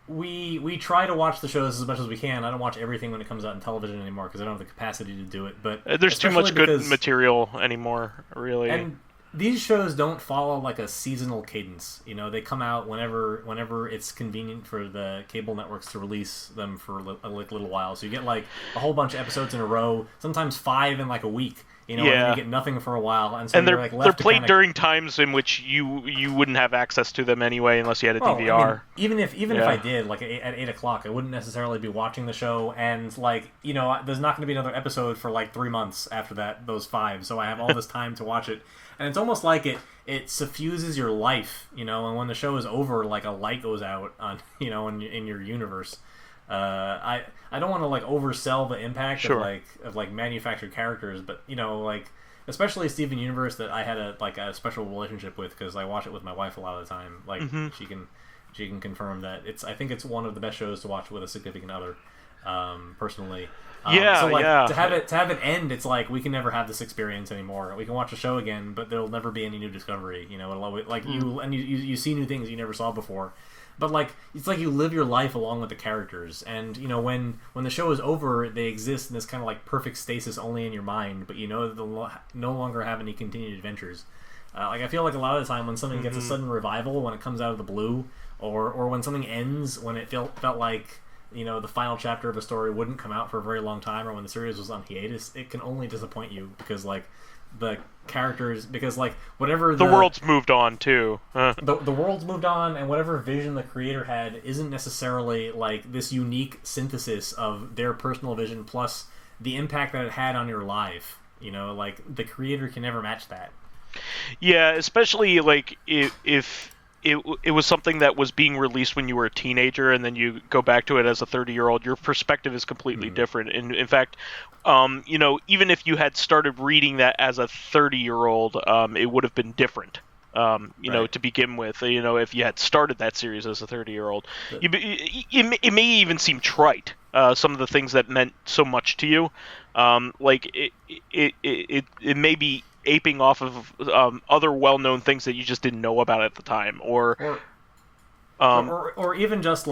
we try to watch the shows as much as we can. I don't watch everything when it comes out in television anymore because I don't have the capacity to do it. But there's too much good material anymore, really. And these shows don't follow like a seasonal cadence. They come out whenever it's convenient for the cable networks to release them for a little while. So you get like a whole bunch of episodes in a row, sometimes 5 in like a week. And then you get nothing for a while, and so they're played during times in which you wouldn't have access to them anyway unless you had a DVR. Even if I did, like at 8 o'clock, I wouldn't necessarily be watching the show, and there's not going to be another episode for like 3 months after those 5, so I have all this time to watch it, and it's almost like it suffuses your life, and when the show is over, like a light goes out on in your universe. I don't want to like oversell the impact of manufactured characters, but especially Steven Universe that I had a special relationship with because I watch it with my wife a lot of the time. Like she can confirm that I think it's one of the best shows to watch with a significant other, personally. To have it end, it's like we can never have this experience anymore. We can watch the show again, but there'll never be any new discovery. It'll always, you see new things you never saw before. But it's like you live your life along with the characters, and when the show is over, they exist in this kind of like perfect stasis only in your mind. But they'll no longer have any continued adventures. I feel like a lot of the time when something gets a sudden revival, when it comes out of the blue, or when something ends when it felt like the final chapter of a story wouldn't come out for a very long time, or when the series was on hiatus, it can only disappoint you because the characters, because whatever the world's moved on too. The world's moved on, and whatever vision the creator had isn't necessarily this unique synthesis of their personal vision plus the impact that it had on your life. The creator can never match that. Yeah, especially if it was something that was being released when you were a teenager, and then you go back to it as a 30-year-old, your perspective is completely different. And in fact, even if you had started reading that as a 30-year-old, it would have been different. To begin with, if you had started that series as a 30-year-old, it may even seem trite. Some of the things that meant so much to you, it may be aping off of other well-known things that you just didn't know about at the time, or even just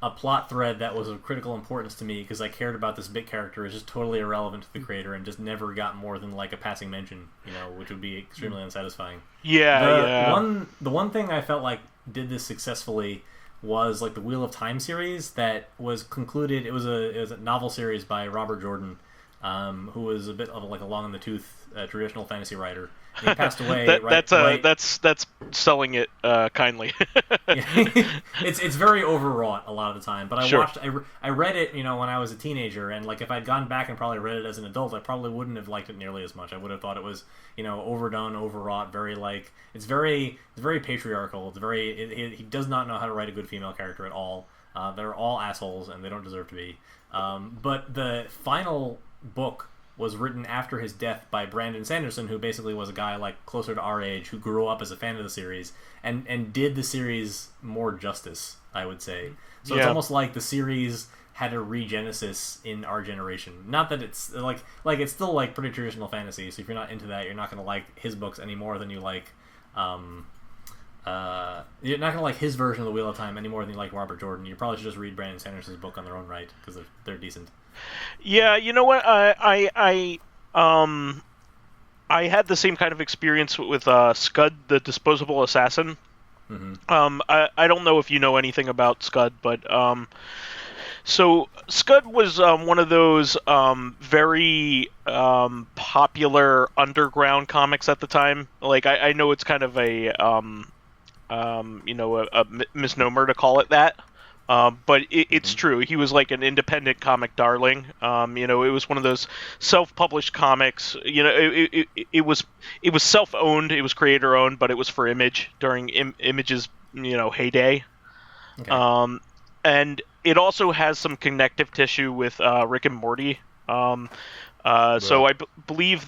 a plot thread that was of critical importance to me because I cared about this big character is just totally irrelevant to the creator and just never got more than a passing mention, which would be extremely unsatisfying. The one thing I felt like did this successfully was the Wheel of Time series that was concluded. It was a novel series by Robert Jordan, who was a bit of a long in the tooth traditional fantasy writer. And he passed away. That's selling it kindly. It's very overwrought a lot of the time. But I read it, when I was a teenager, and if I'd gone back and probably read it as an adult, I probably wouldn't have liked it nearly as much. I would have thought it was, overdone, overwrought, very it's very patriarchal. It's very he does not know how to write a good female character at all. They're all assholes, and they don't deserve to be. But the final book was written after his death by Brandon Sanderson, who basically was a guy closer to our age who grew up as a fan of the series and did the series more justice, I would say. So it's almost like the series had a regenesis in our generation. Not that it's it's still pretty traditional fantasy, so if you're not into that, you're not going to like his books any more than you like you're not going to like his version of the Wheel of Time any more than you like Robert Jordan. You probably should just read Brandon Sanderson's book on their own right because they're decent. Yeah, you know what? I had the same kind of experience with Scud, the Disposable Assassin. I don't know if you know anything about Scud, but so Scud was one of those very popular underground comics at the time. I know it's kind of a misnomer to call it that. But it's true. He was an independent comic darling. It was one of those self-published comics. It was self-owned. It was creator-owned, but it was for Image during Image's heyday. Okay. And it also has some connective tissue with Rick and Morty. So I believe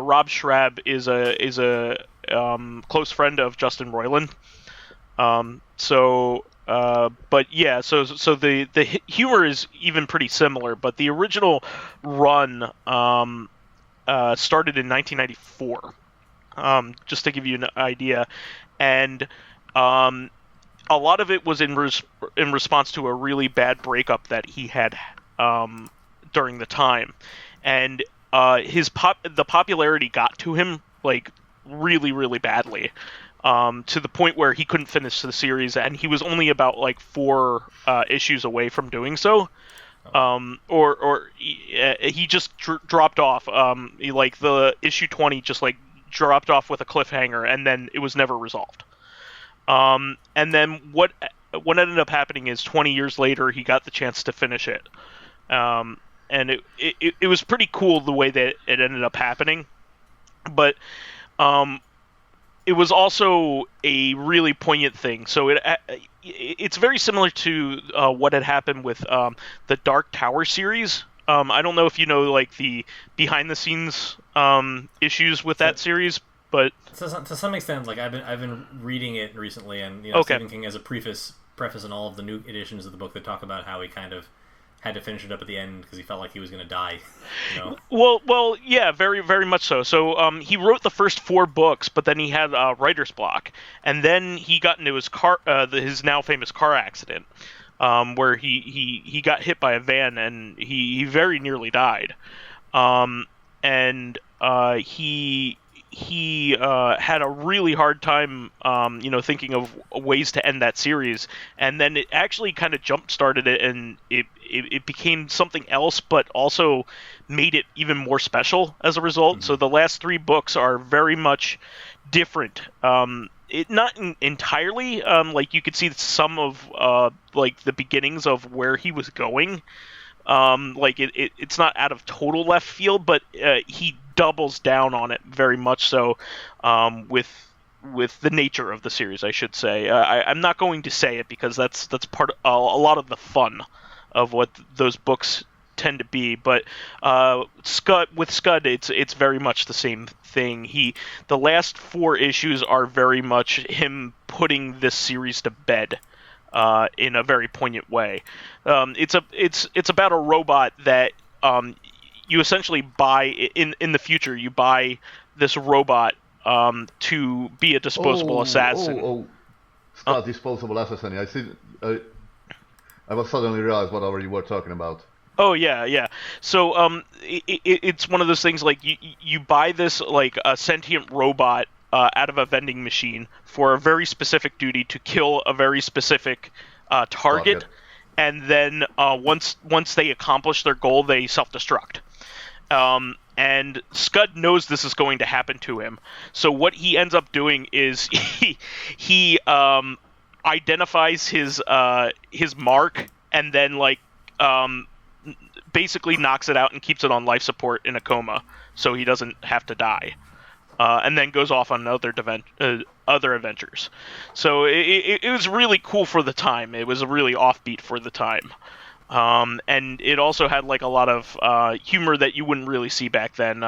Rob Schrab is a close friend of Justin Roiland. So the humor is even pretty similar, but the original run started in 1994, just to give you an idea, and a lot of it was in response to a really bad breakup that he had during the time, and the popularity got to him like really, really badly, to the point where he couldn't finish the series, and he was only about like 4 issues away from doing so. He just dropped off. Like the issue 20 just like dropped off with a cliffhanger, and then it was never resolved. And then what ended up happening is 20 years later he got the chance to finish it. And it was pretty cool the way that it ended up happening, but it was also a really poignant thing. So it's very similar to what had happened with the Dark Tower series. I don't know if you know like the behind the scenes issues with that series, but to some extent, like I've been reading it recently, and you know, Okay. Stephen King has a preface in all of the new editions of the book that talk about how he kind of had to finish it up at the end because he felt like he was going to die. You know? Well, yeah, very, very much so. So he wrote the first 4 books, but then he had writer's block, and then he got into his now famous car accident, where he got hit by a van and he very nearly died, and he had a really hard time, thinking of ways to end that series, and then it actually kind of jump-started it, and it became something else, but also made it even more special as a result. Mm-hmm. So the last 3 books are very much different. Not entirely, like you could see some of like the beginnings of where he was going. Like it's not out of total left field, but he doubles down on it very much so, with the nature of the series, I should say. I'm not going to say it because that's part of a lot of the fun of what those books tend to be. But Scud, it's very much the same thing. The last 4 issues are very much him putting this series to bed. In a very poignant way. It's about a robot that you essentially buy in the future. You buy this robot to be a disposable assassin. Disposable assassin. I see. I was suddenly realized what you were talking about. Oh yeah. So it's one of those things like you buy this like a sentient robot out of a vending machine for a very specific duty to kill a very specific target, and then once they accomplish their goal, they self-destruct. And Scud knows this is going to happen to him, so what he ends up doing is he identifies his mark, and then like basically knocks it out and keeps it on life support in a coma, so he doesn't have to die. And then goes off on other adventures. So it was really cool for the time. It was a really offbeat for the time. And it also had like a lot of humor that you wouldn't really see back then,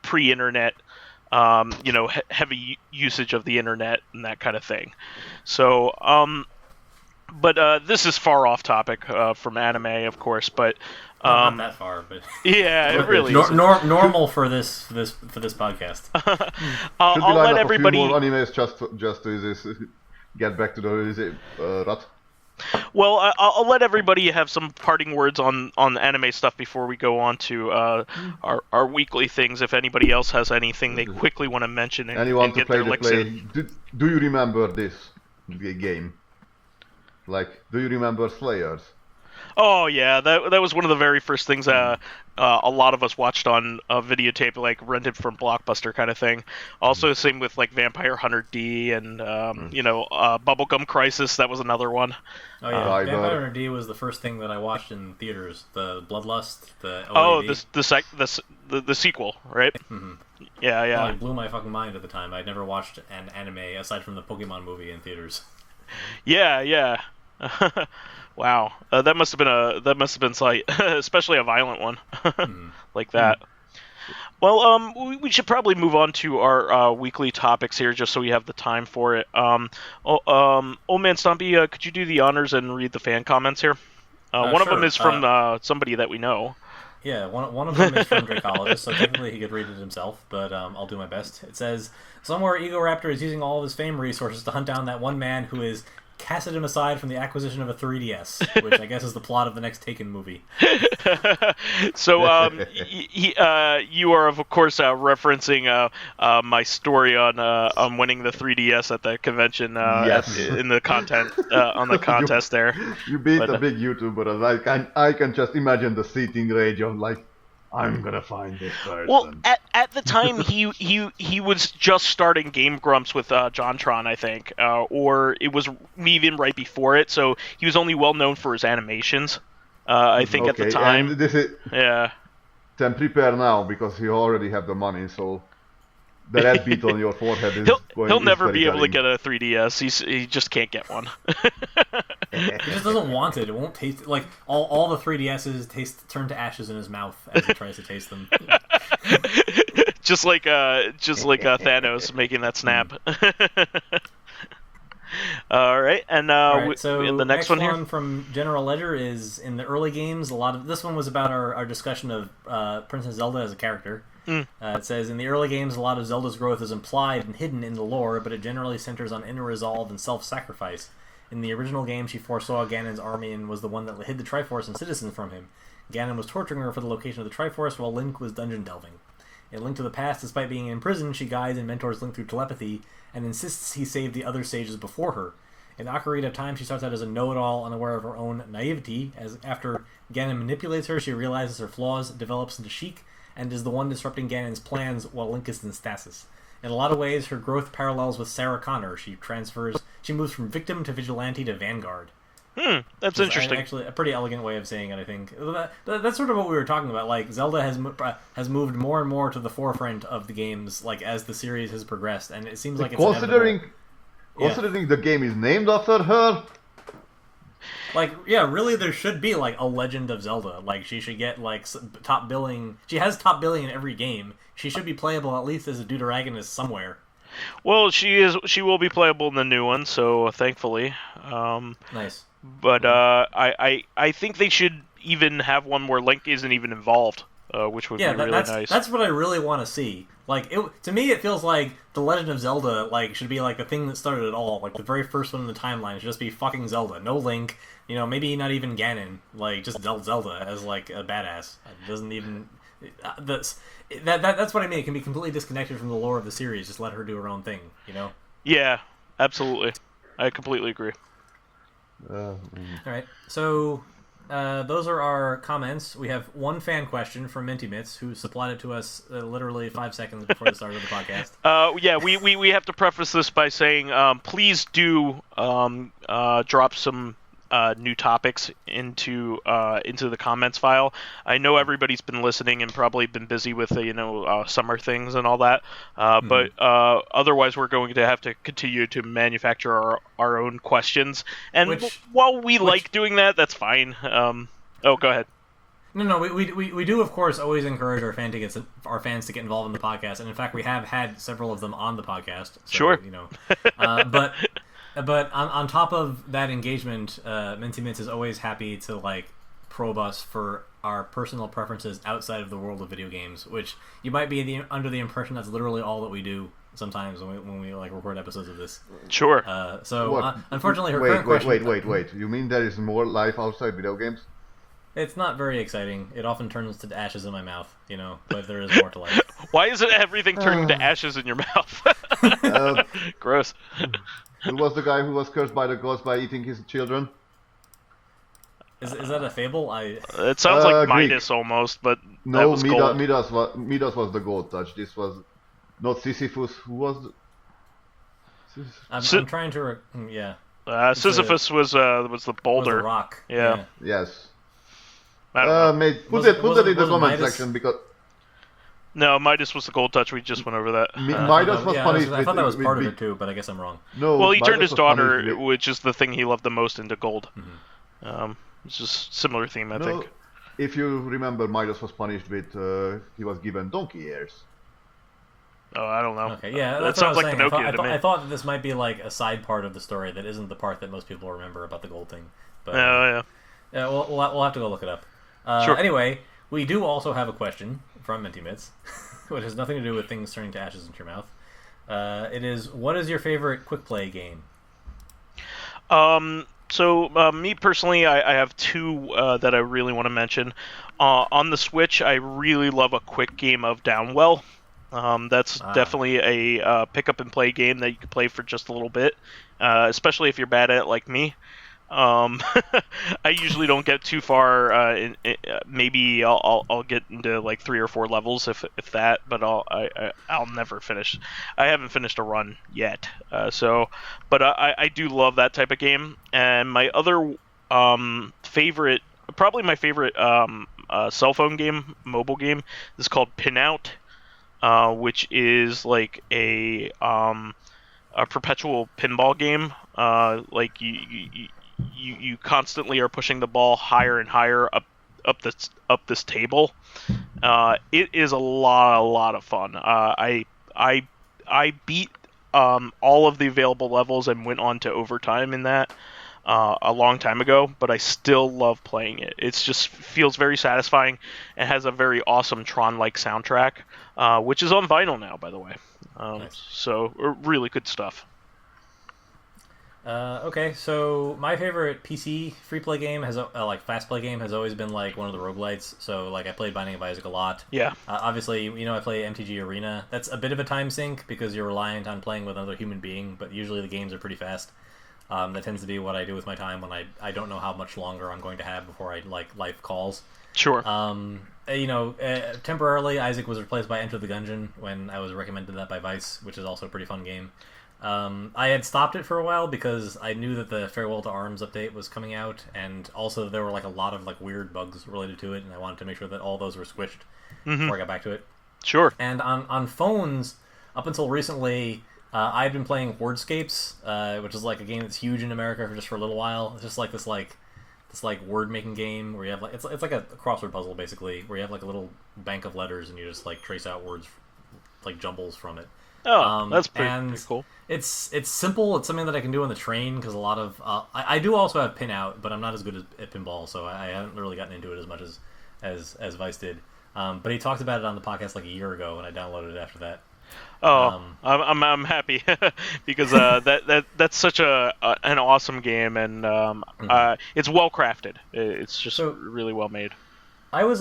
pre-internet, heavy usage of the internet and that kind of thing. So, but this is far off topic from anime, of course, but... not that far, but yeah, it really is normal for this podcast. I'll let everybody. A few more animes just to get back to the rut. Well, I'll let everybody have some parting words on anime stuff before we go on to our weekly things. If anybody else has anything they quickly want to mention and get their licks in. Do you remember this game? Like, do you remember Slayers? Oh yeah, that was one of the very first things a lot of us watched on a videotape, like rented from Blockbuster kind of thing. Also, same with like Vampire Hunter D and Bubblegum Crisis. That was another one. Oh yeah, Vampire Hunter D was the first thing that I watched in theaters. The Bloodlust, the OAV. The sequel, right? Mm-hmm. Yeah. Well, it blew my fucking mind at the time. I'd never watched an anime aside from the Pokemon movie in theaters. Yeah. Wow, that must have been slight, especially a violent one like that. Well, we should probably move on to our weekly topics here, just so we have the time for it. OldManStompy, could you do the honors and read the fan comments here? One of them is from somebody that we know. Yeah, one of them is from Dracologist, so technically he could read it himself, but I'll do my best. It says, somewhere Egoraptor is using all of his fame resources to hunt down that one man who is casted him aside from the acquisition of a 3DS, which I guess is the plot of the next Taken movie. So, you are of course referencing my story on winning the 3DS at the convention Yes. in the content on the contest there. You beat a big YouTuber, and I can just imagine the seething rage of like, I'm gonna find this person. Well, at the time, he was just starting Game Grumps with JonTron, I think, or it was even right before it. So he was only well known for his animations. I think at the time. And this is, yeah. then prepare now because you already have the money. So the red beat on your forehead is He'll never very be able to telling. get a 3DS. He just can't get one. He just doesn't want it. It won't taste like all the 3DSs turn to ashes in his mouth as he tries to taste them. just like Thanos making that snap. All right, and so the next one here from General Ledger is in the early games. This one was about our discussion of Princess Zelda as a character. It says, in the early games, a lot of Zelda's growth is implied and hidden in the lore, but it generally centers on inner resolve and self-sacrifice. In the original game, she foresaw Ganon's army and was the one that hid the Triforce and citizens from him. Ganon was torturing her for the location of the Triforce, while Link was dungeon delving. In Link to the Past, despite being in prison, she guides and mentors Link through telepathy, and insists he saved the other sages before her. In Ocarina of Time, she starts out as a know-it-all, unaware of her own naivety, as after Ganon manipulates her, she realizes her flaws, develops into Sheik, and is the one disrupting Ganon's plans while Link is in stasis. In a lot of ways, her growth parallels with Sarah Connor. She moves from victim to vigilante to vanguard. That's interesting. Actually, a pretty elegant way of saying it, I think. That's sort of what we were talking about. Like, Zelda has moved more and more to the forefront of the games, like, as the series has progressed, and it seems like it's considering the game is named after her. Like, yeah, really, there should be, like, a Legend of Zelda. Like, she should get, like, top billing. She has top billing in every game. She should be playable at least as a deuteragonist somewhere. Well, she will be playable in the new one, so thankfully. Nice. But I think they should even have one where Link isn't even involved, which would be really nice. That's what I really want to see. Like, to me, it feels like The Legend of Zelda, like, should be, like, the thing that started it all. Like, the very first one in the timeline should just be fucking Zelda. No Link, maybe not even Ganon. Like, just Zelda as, like, a badass. It doesn't even... That's what I mean. It can be completely disconnected from the lore of the series. Just let her do her own thing, Yeah, absolutely. I completely agree. Alright, so... those are our comments. We have one fan question from Minty Mitz, who supplied it to us literally 5 seconds before the start of the podcast. Yeah, we have to preface this by saying, please do drop some new topics into the comments file. I know everybody's been listening and probably been busy with summer things and all that, but otherwise we're going to have to continue to manufacture our own questions. And while we like doing that, that's fine. Go ahead. No, we do of course always encourage our fans to get involved in the podcast, and in fact we have had several of them on the podcast. So, sure. But on top of that engagement, Minty Mints is always happy to, like, probe us for our personal preferences outside of the world of video games, which you might be under the impression that's literally all that we do sometimes when we like record episodes of this. Sure. Unfortunately, her current question... Wait. You mean there is more life outside video games? It's not very exciting. It often turns to ashes in my mouth, but there is more to life. Why is it everything turning to ashes in your mouth? Gross. Who was the guy who was cursed by the gods by eating his children? Is that a fable? It sounds like Greek. Midas almost, but No, that was gold. Midas was the gold touch. This was not Sisyphus. Who was? I'm trying to. Yeah. Sisyphus was the boulder. Was the rock. Yeah. Yes. I don't know. Put it in the comment section because. No, Midas was the gold touch. We just went over that. Midas was punished. I thought that was part of it too, but I guess I'm wrong. No. Well, he turned his daughter, with... which is the thing he loved the most, into gold. Mm-hmm. It's just similar theme, I think. If you remember, Midas was punished with he was given donkey ears. Oh, I don't know. Okay, yeah, that that's what sounds I was like saying. Pinocchio to me. I thought that this might be like a side part of the story that isn't the part that most people remember about the gold thing. But yeah. we'll have to go look it up. Sure. Anyway, We do also have a question from Mentimitz, which has nothing to do with things turning to ashes into your mouth. It is, what is your favorite quick play game? So me personally, I have two that I really want to mention. On the Switch, I really love a quick game of Downwell. That's definitely a pick up and play game that you can play for just a little bit, especially if you're bad at it like me. I usually don't get too far. Maybe I'll get into like 3 or 4 levels if that, but I'll never finish. I haven't finished a run yet. But I do love that type of game. And my other favorite, probably my favorite cell phone game, mobile game, is called Pinout, which is like a perpetual pinball game. Like you constantly are pushing the ball higher and higher up this table. It is a lot of fun. I beat all of the available levels and went on to overtime in that a long time ago, but I still love playing it. It just feels very satisfying and has a very awesome Tron-like soundtrack, which is on vinyl now, by the way. Nice. So really good stuff. Okay, so my favorite PC free play game has like fast play game has always been like one of the roguelites. So like I played Binding of Isaac a lot. Yeah. Obviously, I play MTG Arena. That's a bit of a time sink because you're reliant on playing with another human being, but usually the games are pretty fast. That tends to be what I do with my time when I don't know how much longer I'm going to have before life calls. Sure. Temporarily Isaac was replaced by Enter the Gungeon when I was recommended that by Vice, which is also a pretty fun game. I had stopped it for a while because I knew that the Farewell to Arms update was coming out, and also there were like a lot of like weird bugs related to it, and I wanted to make sure that all those were squished before I got back to it. Sure. And on phones, up until recently, I'd been playing Wordscapes, which is like a game that's huge in America for a little while. It's just like this word making game where you have like it's like a crossword puzzle basically, where you have like a little bank of letters and you just like trace out words, like jumbles from it. Oh, that's pretty cool. It's simple. It's something that I can do on the train because a lot of I do also have Pinout, but I'm not as good at pinball, so I haven't really gotten into it as much as Vice did. But he talked about it on the podcast like a year ago, and I downloaded it after that. Oh, I'm happy because that's such an awesome game, and it's well crafted. It's just really well made. I was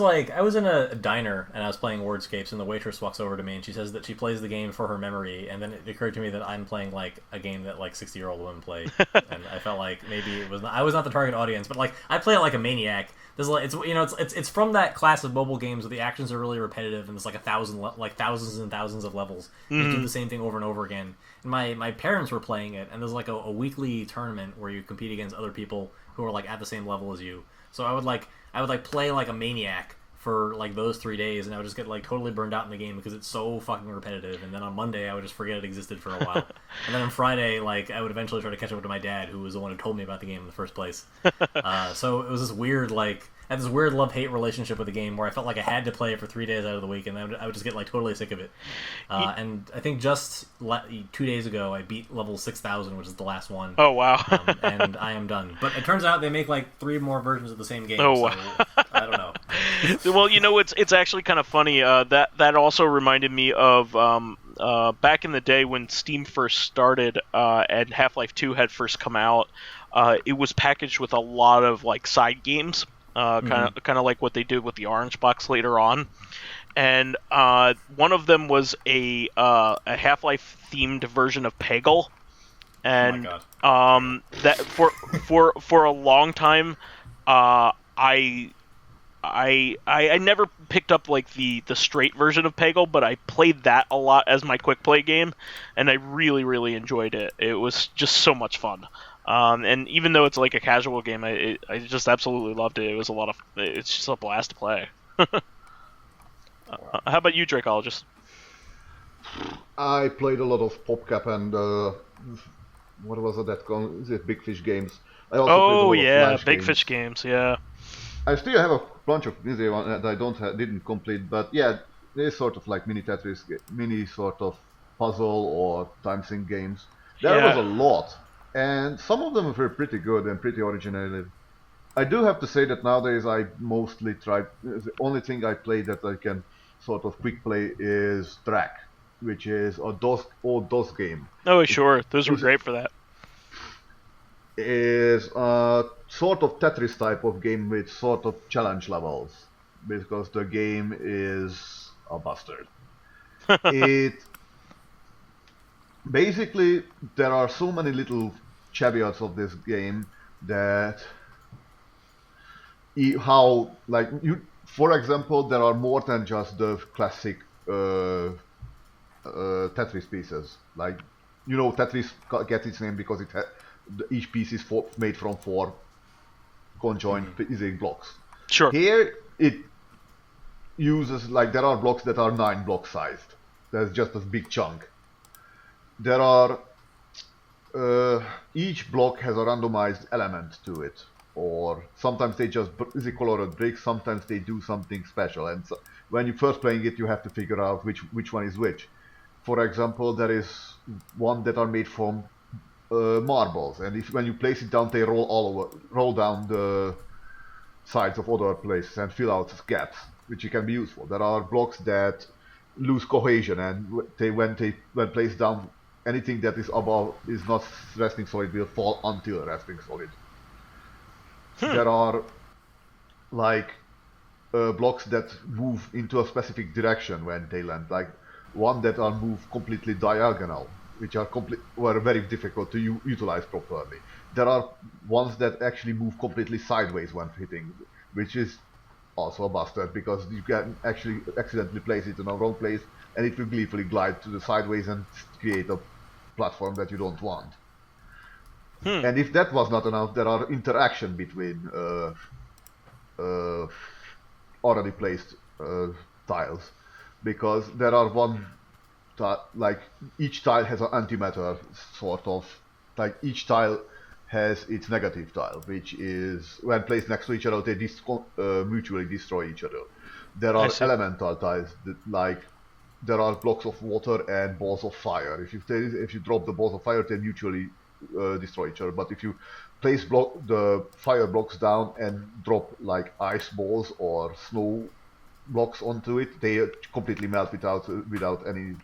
in a diner and I was playing Wordscapes, and the waitress walks over to me and she says that she plays the game for her memory, and then it occurred to me that I'm playing like a game that like 60-year-old women play, and I felt like maybe I was not the target audience, but like I play it like a maniac. There's like it's from that class of mobile games where the actions are really repetitive and there's like thousands and thousands of levels. You do the same thing over and over again. And my parents were playing it, and there's like a weekly tournament where you compete against other people who are like at the same level as you. So I would play like a maniac for like those 3 days, and I would just get like totally burned out in the game because it's so fucking repetitive. And then on Monday I would just forget it existed for a while, and then on Friday like I would eventually try to catch up to my dad, who was the one who told me about the game in the first place. So it was this weird I had this weird love-hate relationship with the game where I felt like I had to play it for 3 days out of the week, and I would just get like totally sick of it. And I think just 2 days ago I beat level 6,000, which is the last one. Oh wow! And I am done. But it turns out they make like 3 more versions of the same game. Oh so wow! I don't know. Well, it's actually kind of funny. That also reminded me of back in the day when Steam first started and Half-Life 2 had first come out. It was packaged with a lot of like side games. Kind of like what they did with the Orange Box later on, and one of them was a Half-Life themed version of Peggle, and that for a long time, I never picked up like the straight version of Peggle, but I played that a lot as my quick play game, and I really enjoyed it. It was just so much fun. And even though it's like a casual game, I just absolutely loved it. It's just a blast to play. How about you, Dracologist? I played a lot of PopCap and what was that called? Is it Big Fish games? I also played a lot of Flash Big games. Fish games, yeah. I still have a bunch of easy ones that I didn't complete, but yeah, they're sort of like mini Tetris, mini sort of puzzle or time sync games. There was a lot. And some of them were pretty good and pretty original. I do have to say that nowadays I mostly try. The only thing I play that I can sort of quick play is Drac, which is a old DOS game. Oh, sure. Those were Is- great for that. Is a sort of Tetris type of game with sort of challenge levels, because the game is a bastard. It basically, there are so many little caveats of this game that how, like, you, for example, there are more than just the classic Tetris pieces. Like, Tetris gets its name because each piece is made from 4 conjoined blocks. Sure. Here it uses, like, there are blocks that are 9 block sized. That's just a big chunk. There are each block has a randomized element to it, or sometimes they just colored bricks, sometimes they do something special, and so when you're first playing it you have to figure out which one is which. For example, there is one that are made from marbles, and when you place it down, they roll down the sides of other places and fill out gaps, which can be useful. There are blocks that lose cohesion, and when placed down, anything that is above is not resting solid will fall until resting solid. There are like blocks that move into a specific direction when they land, like one that are moved completely diagonal, which were very difficult to utilize properly. There are ones that actually move completely sideways when hitting, which is also a bastard, because you can actually accidentally place it in a wrong place and it will gleefully glide to the sideways and create a platform that you don't want. And if that was not enough, there are interaction between already placed tiles, because there are like each tile has an antimatter, sort of, like each tile has its negative tile, which is when placed next to each other they mutually destroy each other. There are elemental tiles that, like, there are blocks of water and balls of fire. If you drop the balls of fire, they mutually destroy each other. But if you place the fire blocks down and drop like ice balls or snow blocks onto it, they completely melt without any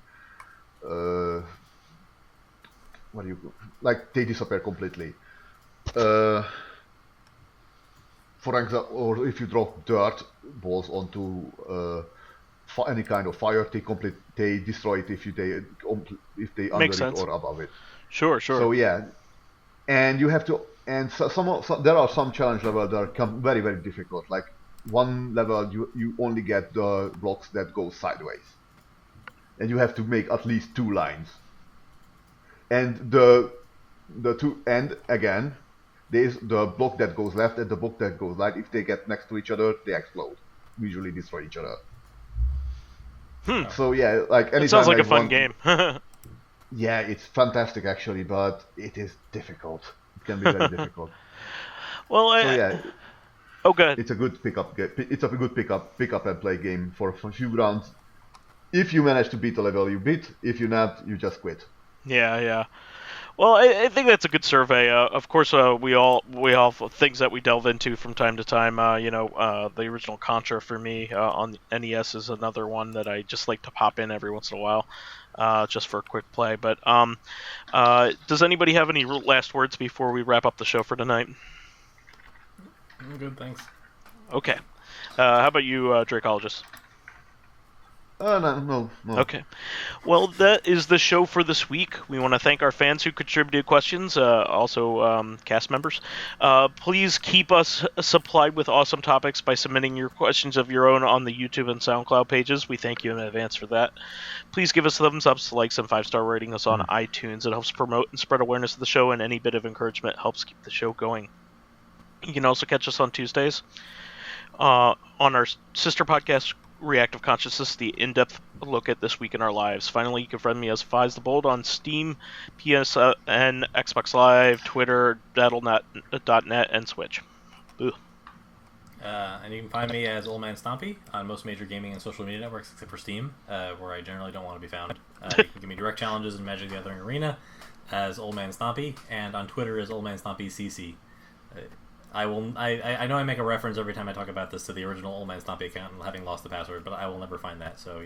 they disappear completely. For example, or if you drop dirt balls onto any kind of fire, they destroy it if they under Makes it sense. or above it. Sure. So yeah, and you have to, and there are some challenge levels that are very, very difficult. Like one level, you only get the blocks that go sideways, and you have to make at least 2 lines. And the two, and again, there's the block that goes left and the block that goes right. If they get next to each other, they explode, usually destroy each other. So yeah, like anytime. It sounds like a fun game. Yeah, it's fantastic actually, but it is difficult. It can be very difficult. Well, so yeah. Oh, good. It's a good pickup. It's a good pick up and play game for a few rounds. If you manage to beat the level, you beat. If you not, you just quit. Yeah. Well, I think that's a good survey. Of course, we all have things that we delve into from time to time. The original Contra for me on the NES is another one that I just like to pop in every once in a while, just for a quick play. But does anybody have any last words before we wrap up the show for tonight? I'm good, thanks. Okay. How about you, Dracologist? No. Okay. Well, that is the show for this week. We want to thank our fans who contributed questions, also cast members. Please keep us supplied with awesome topics by submitting your questions of your own on the YouTube and SoundCloud pages. We thank you in advance for that. Please give us thumbs ups, likes, and 5-star rating us on iTunes. It helps promote and spread awareness of the show, and any bit of encouragement helps keep the show going. You can also catch us on Tuesdays on our sister podcast, Reactive Consciousness, the in-depth look at this week in our lives. Finally, you can friend me as vysethebold on Steam, PSN, Xbox Live, Twitter, Battle.net, and Switch. Ooh. And you can find me as OldManStompy on most major gaming and social media networks except for Steam, where I generally don't want to be found. You can give me direct challenges in Magic the Gathering Arena as OldManStompy, and on Twitter as OldManStompyCC. I will. I know I make a reference every time I talk about this to the original OldManStompy account and having lost the password, but I will never find that. So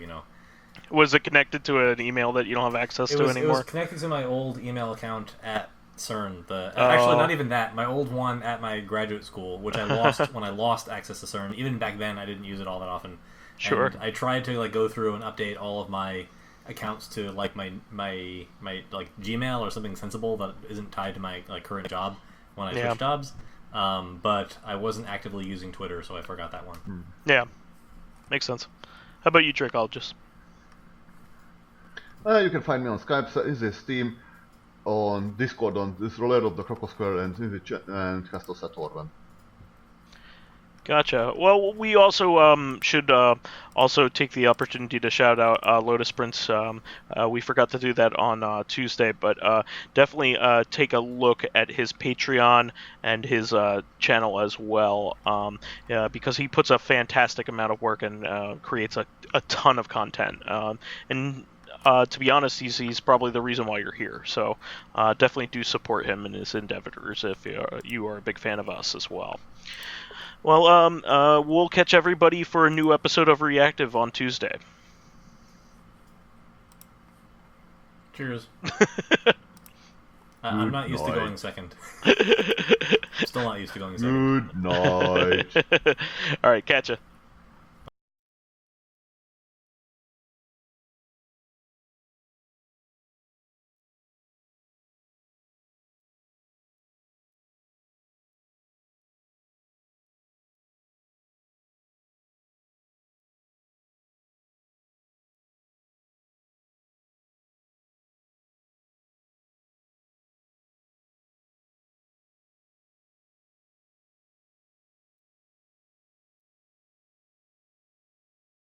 Was it connected to an email that you don't have access to anymore? It was connected to my old email account at CERN. Actually, not even that. My old one at my graduate school, which I lost when I lost access to CERN. Even back then, I didn't use it all that often. Sure. And I tried to go through and update all of my accounts to my Gmail or something sensible that isn't tied to my current job when I switch jobs. But I wasn't actively using Twitter, so I forgot that one. Yeah, makes sense. How about you, Dracologist? You can find me on Skype, in Steam, on Discord, on this Roller of the Crocosquare, and Castle Saturn. Gotcha. Well, we also should also take the opportunity to shout out Lotus Prince. We forgot to do that on Tuesday, but definitely take a look at his Patreon and his channel as well, because he puts a fantastic amount of work and creates a ton of content. And to be honest, he's probably the reason why you're here. So definitely do support him in his endeavors if you are a big fan of us as well. Well, we'll catch everybody for a new episode of Reactive on Tuesday. Cheers. I'm not used to going second. Still not used to going second. Good night. All right, catch ya.